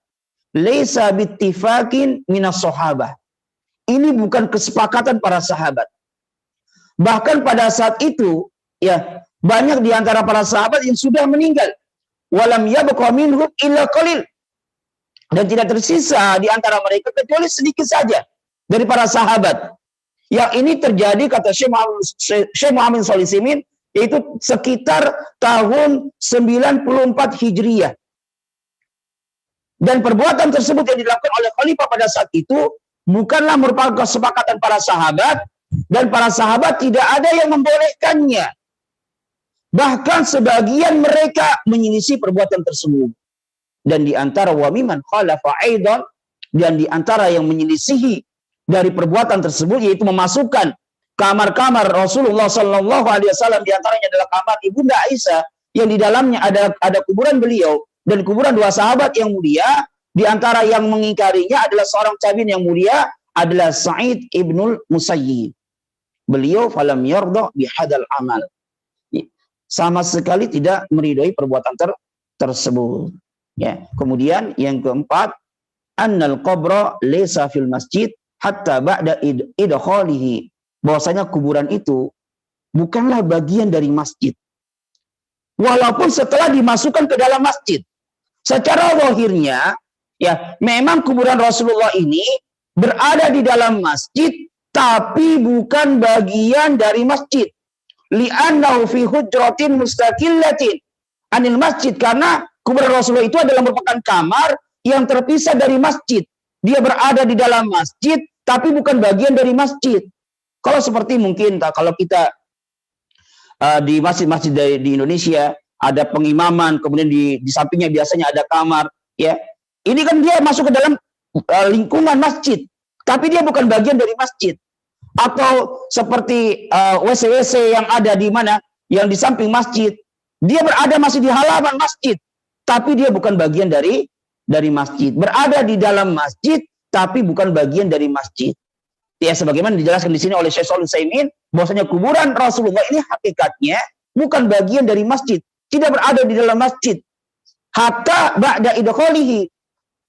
laisa bittifakin minas sahabah. Ini bukan kesepakatan para sahabat. Bahkan pada saat itu, ya, banyak di antara para sahabat yang sudah meninggal. Walam yabqa minhum illa qalil. Dan tidak tersisa di antara mereka kecuali sedikit saja dari para sahabat. Yang ini terjadi, kata Syekh Muhammad Shalih Utsaimin, yaitu sekitar tahun 94 Hijriah. Dan perbuatan tersebut yang dilakukan oleh khalifah pada saat itu bukanlah merupakan kesepakatan para sahabat, dan para sahabat tidak ada yang membolehkannya. Bahkan sebagian mereka menyelisih perbuatan tersebut. Dan di antara wamiman khalafa aidan, dan di antara yang menyelisihi dari perbuatan tersebut, yaitu memasukkan kamar-kamar Rasulullah Sallallahu Alaihi Wasallam, di antaranya adalah kamar ibunda Aisyah yang di dalamnya ada kuburan beliau dan kuburan dua sahabat yang mulia. Di antara yang mengingkarinya adalah seorang tabi'in yang mulia, adalah Sa'id ibnul Musayyib. Beliau falam yarda bihadal amal, sama sekali tidak meridhoi perbuatan tersebut. Ya. Kemudian yang keempat, annal qabra laysa fil masjid hatta ba'da idkhalihi. Bahwasanya kuburan itu bukanlah bagian dari masjid, walaupun setelah dimasukkan ke dalam masjid. Secara zahirnya, ya, memang kuburan Rasulullah ini berada di dalam masjid, tapi bukan bagian dari masjid. Li'annahu fi hujratin mustaqillatin anil masjid, karena kuburan Rasulullah itu adalah merupakan kamar yang terpisah dari masjid. Dia berada di dalam masjid, tapi bukan bagian dari masjid. Kalau seperti mungkin kalau kita di masjid-masjid di Indonesia ada pengimaman, kemudian di sampingnya biasanya ada kamar, ya. Ini kan dia masuk ke dalam lingkungan masjid, tapi dia bukan bagian dari masjid. Atau seperti WC-WC yang ada di mana, yang di samping masjid, dia berada masih di halaman masjid, tapi dia bukan bagian dari masjid. Berada di dalam masjid, tapi bukan bagian dari masjid. Ya, sebagaimana dijelaskan di sini oleh Syekh Shalih Utsaimin, bahwasanya kuburan Rasulullah ini hakikatnya bukan bagian dari masjid, tidak berada di dalam masjid. Hatta ba'da idkhalihi,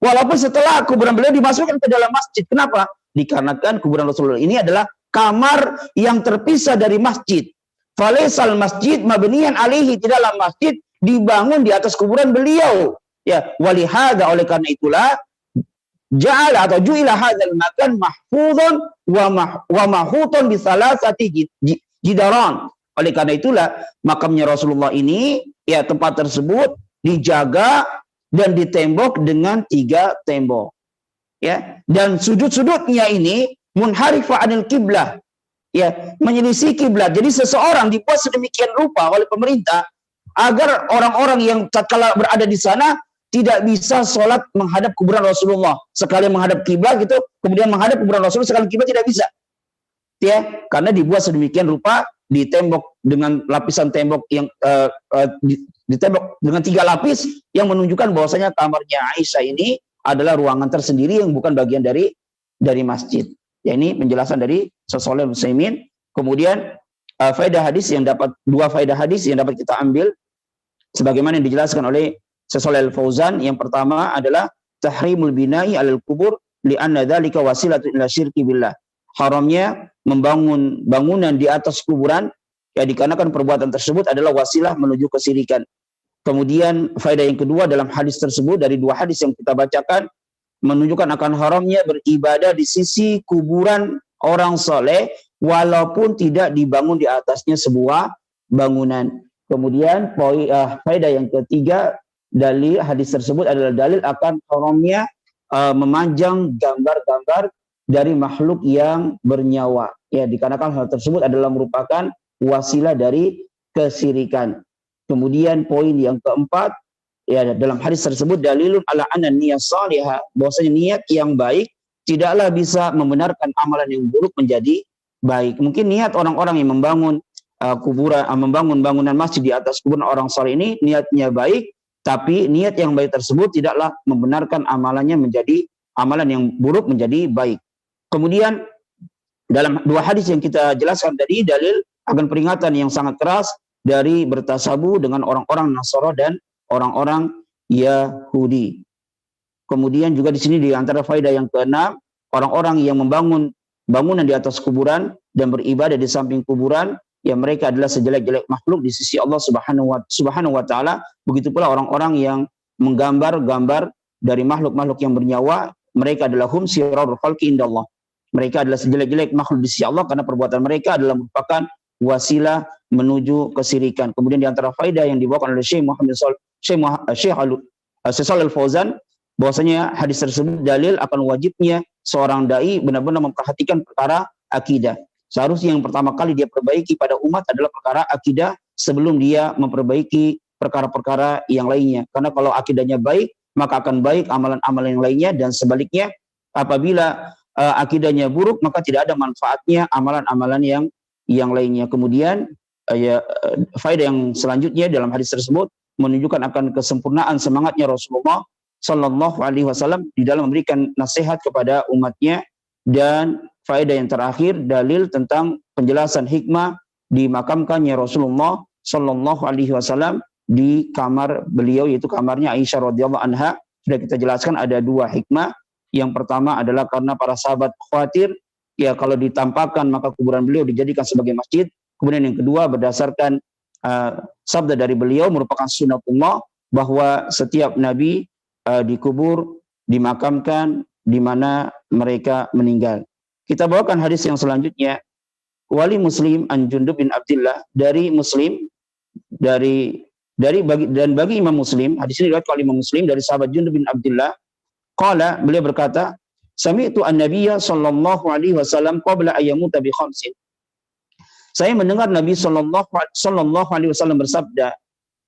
walaupun setelah kuburan beliau dimasukkan ke dalam masjid. Kenapa? Dikarenakan kuburan Rasulullah ini adalah kamar yang terpisah dari masjid. Falaisal masjid mabniyan alaihi, di dalam masjid dibangun di atas kuburan beliau. Ya, walihada, oleh karena itulah ja'ala atau ju'ila hadzal makan mahfudun wa mahutun bi salasati jidaran. Oleh karena itulah makamnya Rasulullah ini, ya, tempat tersebut dijaga dan ditembok dengan 3 tembok. Ya, dan sudut-sudutnya ini munharifa anil kiblah, ya, menyelisih kiblat. Jadi seseorang dibuat sedemikian rupa oleh pemerintah agar orang-orang yang tatkala berada di sana tidak bisa sholat menghadap kuburan Rasulullah. Sekali menghadap kiblat gitu, kemudian menghadap kuburan Rasulullah, sekali kiblat tidak bisa. Ya, karena dibuat sedemikian rupa, ditembok dengan lapisan tembok yang ditembok dengan 3 lapis yang menunjukkan bahwasanya kamarnya Aisyah ini adalah ruangan tersendiri yang bukan bagian dari masjid. Ya, ini penjelasan dari Syekh Shalih Al-Utsaimin. Kemudian dua faedah hadis yang dapat kita ambil sebagaimana yang dijelaskan oleh Syekh Shalih Al-Fauzan. Yang pertama adalah tahrimul bina'i 'alal kubur li'anna dzalika wasilatun ila syirki billah. Haramnya membangun bangunan di atas kuburan, ya, dikarenakan perbuatan tersebut adalah wasilah menuju kesyirikan. Kemudian faedah yang kedua dalam hadis tersebut, dari dua hadis yang kita bacakan, menunjukkan akan haramnya beribadah di sisi kuburan orang soleh walaupun tidak dibangun di atasnya sebuah bangunan. Kemudian faedah yang ketiga dari hadis tersebut adalah dalil akan haramnya memanjang gambar-gambar dari makhluk yang bernyawa. Ya, dikarenakan hal tersebut adalah merupakan wasilah dari kesyirikan. Kemudian poin yang keempat, ya, dalam hadis tersebut dalilun ala anna niyat salihah, bahwasanya niat yang baik tidaklah bisa membenarkan amalan yang buruk menjadi baik. Mungkin niat orang-orang yang membangun membangun bangunan masjid di atas kuburan orang saleh ini niatnya baik, tapi niat yang baik tersebut tidaklah membenarkan amalannya menjadi amalan yang buruk menjadi baik. Kemudian dalam dua hadis yang kita jelaskan tadi dalil akan peringatan yang sangat keras dari bertasabuh dengan orang-orang Nasara dan orang-orang Yahudi. Kemudian juga di sini di antara faedah yang keenam, orang-orang yang membangun bangunan di atas kuburan dan beribadah di samping kuburan, ya, mereka adalah sejelek-jelek makhluk di sisi Allah Subhanahu wa taala. Begitu pula orang-orang yang menggambar-gambar dari makhluk-makhluk yang bernyawa, mereka adalah hum sirarul khalqi indallah. Mereka adalah sejelek-jelek makhluk di sisi Allah karena perbuatan mereka adalah merupakan wasilah menuju kesyirikan. Kemudian di antara faedah yang dibawakan oleh Syekh Shalih Al-Fauzan, bahwasanya hadis tersebut dalil akan wajibnya seorang dai benar-benar memperhatikan perkara akidah. Seharusnya yang pertama kali dia perbaiki pada umat adalah perkara akidah sebelum dia memperbaiki perkara-perkara yang lainnya. Karena kalau akidahnya baik, maka akan baik amalan-amalan yang lainnya, dan sebaliknya apabila akidahnya buruk, maka tidak ada manfaatnya amalan-amalan yang lainnya. Kemudian faedah yang selanjutnya dalam hadis tersebut menunjukkan akan kesempurnaan semangatnya Rasulullah Shallallahu Alaihi Wasallam di dalam memberikan nasihat kepada umatnya. Dan faedah yang terakhir dalil tentang penjelasan hikmah dimakamkannya Rasulullah Shallallahu Alaihi Wasallam di kamar beliau, yaitu kamarnya Aisyah radhiyallahu anha. Sudah kita jelaskan ada dua hikmah. Yang pertama adalah karena para sahabat khawatir, ya, kalau ditampakkan maka kuburan beliau dijadikan sebagai masjid. Kemudian yang kedua berdasarkan sabda dari beliau merupakan sunnatullah, bahwa setiap nabi dikubur, dimakamkan di mana mereka meninggal. Kita bawakan hadis yang selanjutnya. Wali Muslim an Jundub bin Abdillah, dari Muslim bagi Imam Muslim, hadis ini diriwayatkan oleh Imam Muslim dari sahabat Jundub bin Abdillah. Qala, beliau berkata, sami'tu an-nabiyya sallallahu alaihi wasallam qabla ayyamuta bi khamsin. Saya mendengar Nabi sallallahu alaihi wasallam bersabda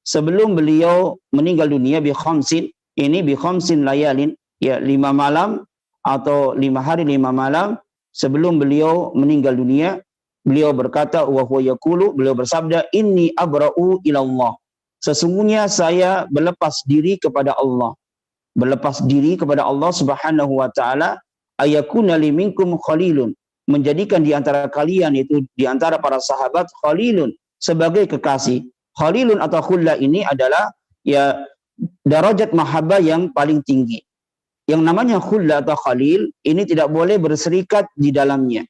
sebelum beliau meninggal dunia, bi khamsin, ini bi khamsin layalin, ya, 5 malam atau 5 hari 5 malam sebelum beliau meninggal dunia, beliau berkata, wa huwa yaqulu, beliau bersabda, inni abra'u ilallah. Sesungguhnya saya berlepas diri kepada Allah. Berlepas diri kepada Allah Subhanahu wa taala, ayakuna li minkum khalilun, menjadikan di antara kalian, itu di antara para sahabat, khalilun, sebagai kekasih. Khalilun atau khulla ini adalah, ya, darajat mahabbah yang paling tinggi. Yang namanya khulla atau khalil ini tidak boleh berserikat di dalamnya.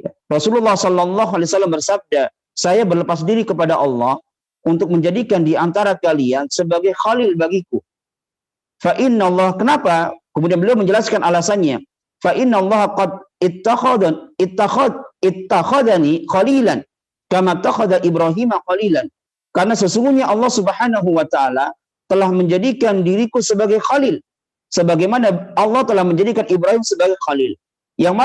Ya. Rasulullah sallallahu alaihi wasallam bersabda, saya berlepas diri kepada Allah untuk menjadikan di antara kalian sebagai khalil bagiku. Fa inna Allah, kenapa? Kemudian beliau menjelaskan alasannya. Fa inna Allah qad ittakhadani khalilan kama ittakhadha Ibrahim khalilan. Karena sesungguhnya Allah Subhanahu wa taala telah menjadikan diriku sebagai khalil, sebagaimana Allah telah menjadikan Ibrahim sebagai khalil. Yang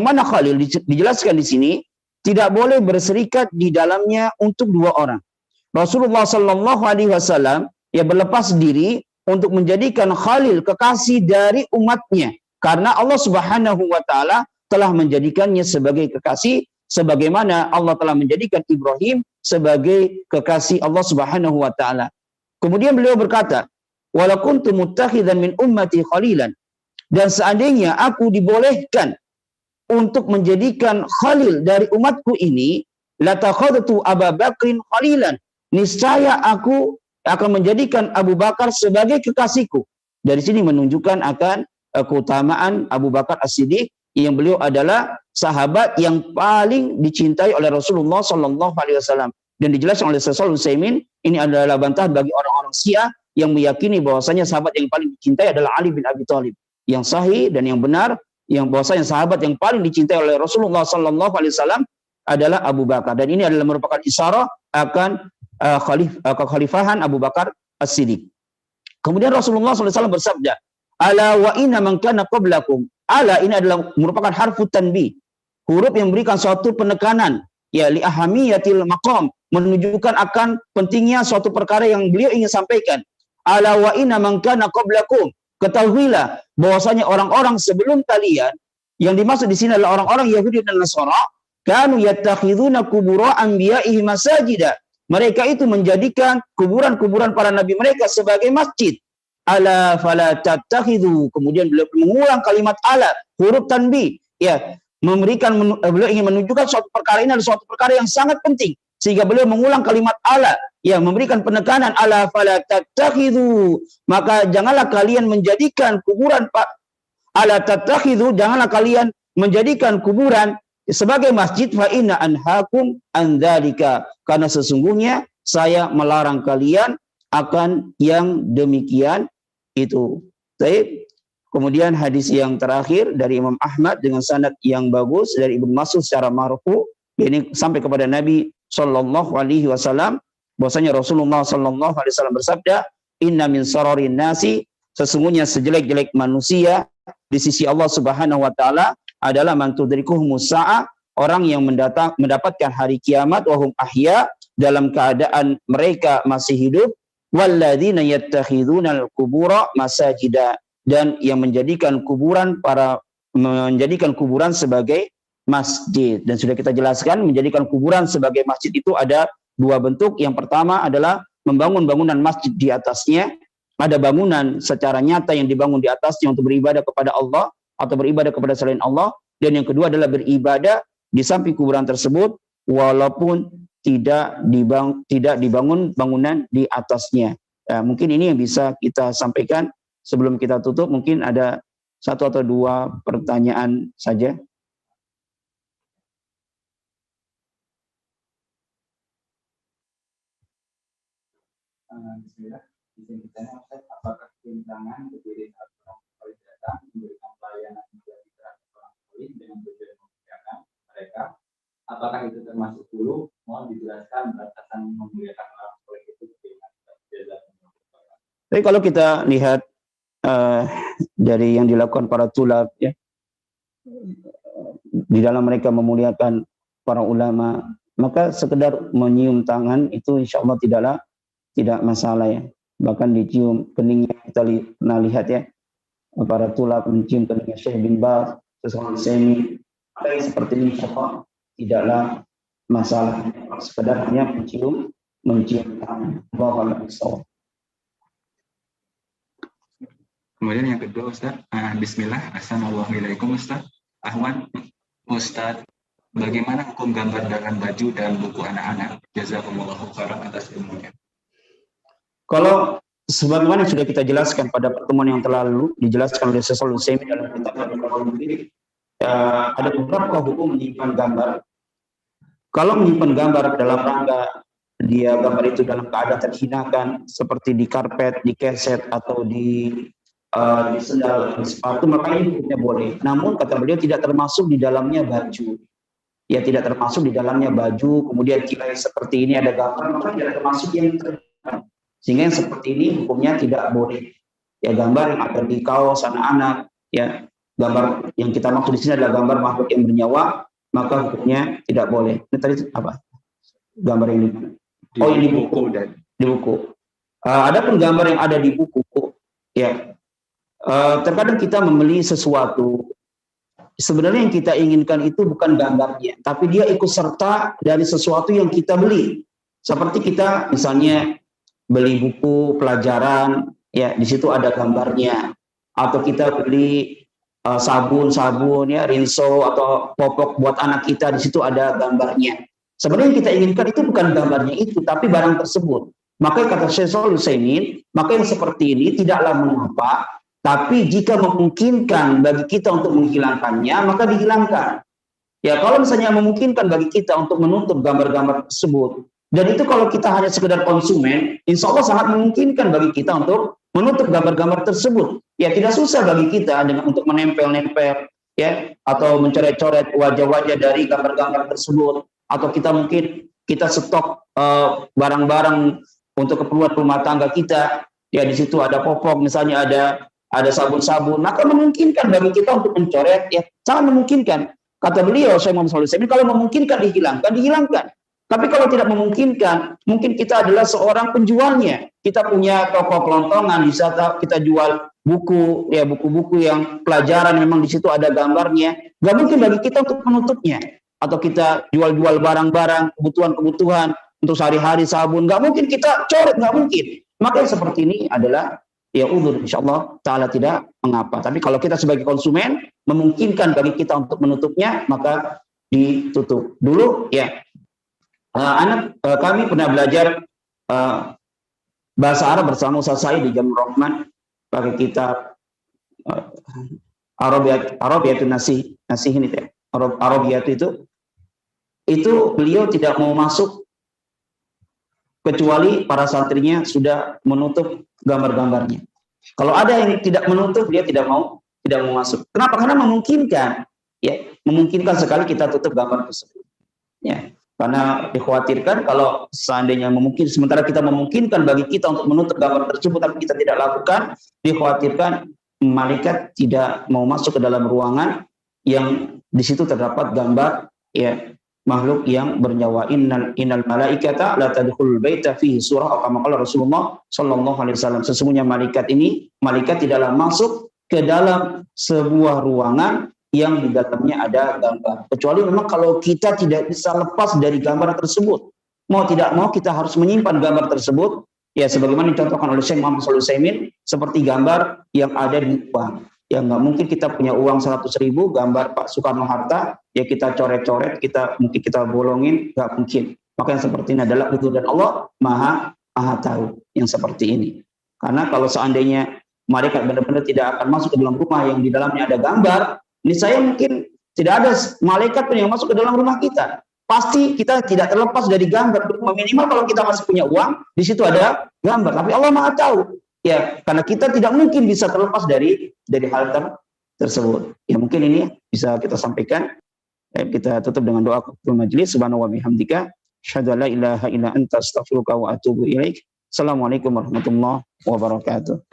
mana khalil dijelaskan di sini tidak boleh berserikat di dalamnya untuk dua orang. Rasulullah sallallahu alaihi wasallam berlepas diri untuk menjadikan khalil, kekasih dari umatnya, karena Allah Subhanahu wa taala telah menjadikannya sebagai kekasih, sebagaimana Allah telah menjadikan Ibrahim sebagai kekasih Allah Subhanahu wa taala. Kemudian beliau berkata, wala kuntu muttakhidan min ummati khalilan, Dan seandainya aku dibolehkan untuk menjadikan khalil dari umatku ini, latakhadtu Abu Bakrin khalilan. Niscaya aku akan menjadikan Abu Bakar sebagai kekasihku. Dari sini menunjukkan akan keutamaan Abu Bakar As-Siddiq, yang beliau adalah sahabat yang paling dicintai oleh Rasulullah Sallallahu Alaihi Wasallam. Dan dijelaskan oleh Syekh Shalih Utsaimin, ini adalah bantahan bagi orang-orang Syiah yang meyakini bahwasanya sahabat yang paling dicintai adalah Ali bin Abi Thalib. Yang sahih dan yang benar, yang bahwasanya sahabat yang paling dicintai oleh Rasulullah Sallallahu Alaihi Wasallam adalah Abu Bakar. Dan ini adalah merupakan isyarah akan kekhalifahan Abu Bakar As-Siddiq. Kemudian Rasulullah SAW bersabda, ala wa inna man kana qablakum. Ala ini adalah merupakan harfu tanbih, huruf yang memberikan suatu penekanan, ya, li ahamiyatil maqam, menunjukkan akan pentingnya suatu perkara yang beliau ingin sampaikan. Ala wa inna man kana qablakum. Ketahuilah bahwasanya orang-orang sebelum kalian, yang dimaksud di sini adalah orang-orang Yahudi dan Nasara, kanu yattakhiduna qubura anbiya'ihi masajida. Mereka itu menjadikan kuburan-kuburan para nabi mereka sebagai masjid. Ala fala tattakhidhu. Kemudian beliau mengulang kalimat ala, huruf tanbih, ya, beliau ingin menunjukkan suatu perkara ini adalah suatu perkara yang sangat penting, sehingga beliau mengulang kalimat ala, ya, memberikan penekanan ala fala tattakhidhu. Maka janganlah kalian menjadikan kuburan ala tattakhidhu, janganlah kalian menjadikan kuburan sebagai masjid. Fa inna anhaakum an dzalika, karena sesungguhnya saya melarang kalian akan yang demikian itu. Baik. Kemudian hadis yang terakhir dari Imam Ahmad dengan sanad yang bagus dari Ibnu Mas'ud secara marfu, ini sampai kepada Nabi Shallallahu Alaihi Wasallam, bahwasanya Rasulullah Shallallahu Alaihi Wasallam bersabda, inna min sararin nasi, sesungguhnya sejelek-jelek manusia di sisi Allah Subhanahu Wa Taala adalah man tudrikuhumus sa'ah, orang yang mendapatkan hari kiamat wahum ahya, dalam keadaan mereka masih hidup, walladzina yattakhidunal qubura masajida, dan yang menjadikan kuburan sebagai masjid. Dan sudah kita jelaskan, menjadikan kuburan sebagai masjid itu ada dua bentuk. Yang pertama adalah membangun bangunan masjid di atasnya. Ada bangunan secara nyata yang dibangun di atasnya untuk beribadah kepada Allah atau beribadah kepada selain Allah. Dan yang kedua adalah beribadah di samping kuburan tersebut walaupun tidak dibangun bangunan di atasnya. Nah, mungkin ini yang bisa kita sampaikan sebelum kita tutup. Mungkin ada satu atau dua pertanyaan saja. Bismillah. Apakah rintangan berdiri saat orang polis datang memberikan pelayanan dengan tujuan memuliakan mereka? Apakah itu termasuk dulu? Mohon dijelaskan batasan memuliakan orang polis itu bagaimana? Tapi kalau kita lihat dari yang dilakukan para tulab, ya, di dalam mereka memuliakan para ulama, maka sekedar menyium tangan itu insya Allah tidak masalah, ya. Bahkan dicium keningnya, kita pernah lihat, ya, para tulab mencium keningnya Syekh bin Baz, sesuatu semi, apa yang seperti ini insya Allah tidaklah masalah, sekedar hanya mencium tangan. Kemudian yang kedua, Ustaz, bismillah, assalamualaikum Ustaz. Ahwan, Ustaz, bagaimana hukum gambar dengan baju dan buku anak-anak? Jazakumullahu khairan atas ilmunya. Kalau sebagaimana sudah kita jelaskan pada pertemuan yang lalu, dijelaskan oleh Syekh Shalih Utsaimin dalam kitab ada beberapa hukum menyimpan gambar. Kalau menyimpan gambar dalam rangka dia gambar itu dalam keadaan terhinakan, seperti di karpet, di keset, atau di sendal, di sepatu, maka ini hukumnya boleh. Namun kata beliau tidak termasuk di dalamnya baju. Ya, tidak termasuk di dalamnya baju. Kemudian jika seperti ini ada gambar, maka tidak termasuk yang terhinakan. Sehingga yang seperti ini hukumnya tidak boleh. Ya, gambar yang ada di kaos anak-anak, ya, gambar yang kita maksud di sini adalah gambar makhluk yang bernyawa, maka hukumnya tidak boleh. Ini tadi apa? Gambar yang di yang di buku dan di buku. Adapun gambar yang ada di buku, ya, terkadang kita membeli sesuatu. Sebenarnya yang kita inginkan itu bukan gambarnya, tapi dia ikut serta dari sesuatu yang kita beli. Seperti kita misalnya beli buku pelajaran, ya, di situ ada gambarnya. atau kita beli sabun ya, rinso atau popok buat anak kita, di situ ada gambarnya. Sebenarnya yang kita inginkan itu bukan gambarnya itu, tapi barang tersebut. Makanya kata Syekh Shalih Utsaimin, maka yang seperti ini tidaklah mengapa, tapi jika memungkinkan bagi kita untuk menghilangkannya, maka dihilangkan. Ya, kalau misalnya memungkinkan bagi kita untuk menutup gambar-gambar tersebut, dan itu kalau kita hanya sekedar konsumen, insya Allah sangat memungkinkan bagi kita untuk menutup gambar-gambar tersebut. Ya, tidak susah bagi kita dengan untuk menempel-nempel, ya, atau mencoret-coret wajah-wajah dari gambar-gambar tersebut, atau kita mungkin kita stok barang-barang untuk keperluan rumah tangga kita. Ya, di situ ada popok, misalnya ada sabun-sabun, maka memungkinkan bagi kita untuk mencoret, ya, sangat memungkinkan. Kata beliau, Syekh Muhammad Shalih Utsaimin, kalau memungkinkan dihilangkan. Tapi kalau tidak memungkinkan, mungkin kita adalah seorang penjualnya. Kita punya toko kelontongan, bisa kita jual buku, ya, buku-buku yang pelajaran memang di situ ada gambarnya. Gak mungkin bagi kita untuk menutupnya. Atau kita jual-jual barang-barang, kebutuhan-kebutuhan untuk sehari-hari, sabun. Gak mungkin kita coret, gak mungkin. Maka yang seperti ini adalah ya udzur, insyaallah taala tidak mengapa. Tapi kalau kita sebagai konsumen memungkinkan bagi kita untuk menutupnya, maka ditutup. Dulu ya, kami pernah belajar bahasa Arab bersama Ustaz Said di Jamul Rahman, pakai kitab Arabiyatun Nasih ini ya. Arabiyat itu beliau tidak mau masuk kecuali para santrinya sudah menutup gambar-gambarnya. Kalau ada yang tidak menutup, dia tidak mau masuk. Kenapa? Karena memungkinkan, ya, memungkinkan sekali kita tutup gambar tersebut. Ya, karena dikhawatirkan kalau seandainya sementara kita memungkinkan bagi kita untuk menutup gambar tersebut, tapi kita tidak lakukan, dikhawatirkan malaikat tidak mau masuk ke dalam ruangan yang di situ terdapat gambar, ya, makhluk yang bernyawa. Innal malaikata la tadkhulul baita fihi surah, kama qala Rasulullah sallallahu alaihi wasallam. Sesungguhnya malaikat tidaklah masuk ke dalam sebuah ruangan yang di dalamnya ada gambar, kecuali memang kalau kita tidak bisa lepas dari gambar tersebut. Mau tidak mau kita harus menyimpan gambar tersebut, ya, sebagaimana dicontohkan oleh Syekh Muhammad Shalih Utsaimin, seperti gambar yang ada di uang. Ya, nggak mungkin kita punya uang 100.000 gambar Pak Soekarno-Hatta, ya kita coret-coret, mungkin kita bolongin, nggak mungkin. Maka yang seperti ini adalah udzur, dan Allah maha tahu yang seperti ini. Karena kalau seandainya mereka benar-benar tidak akan masuk ke dalam rumah yang di dalamnya ada gambar, ini saya mungkin tidak ada malaikat pun yang masuk ke dalam rumah kita. Pasti kita tidak terlepas dari gambar. Minimal kalau kita masih punya uang, di situ ada gambar. Tapi Allah maha tahu. Ya, karena kita tidak mungkin bisa terlepas dari hal tersebut. Ya, mungkin ini bisa kita sampaikan. Kita tutup dengan doa kafaratul majlis. Subhanahu wa bihamdika, asyhadu an la ilaha illa anta, astaghfiruka wa atubu ilaik. Assalamualaikum warahmatullahi wabarakatuh.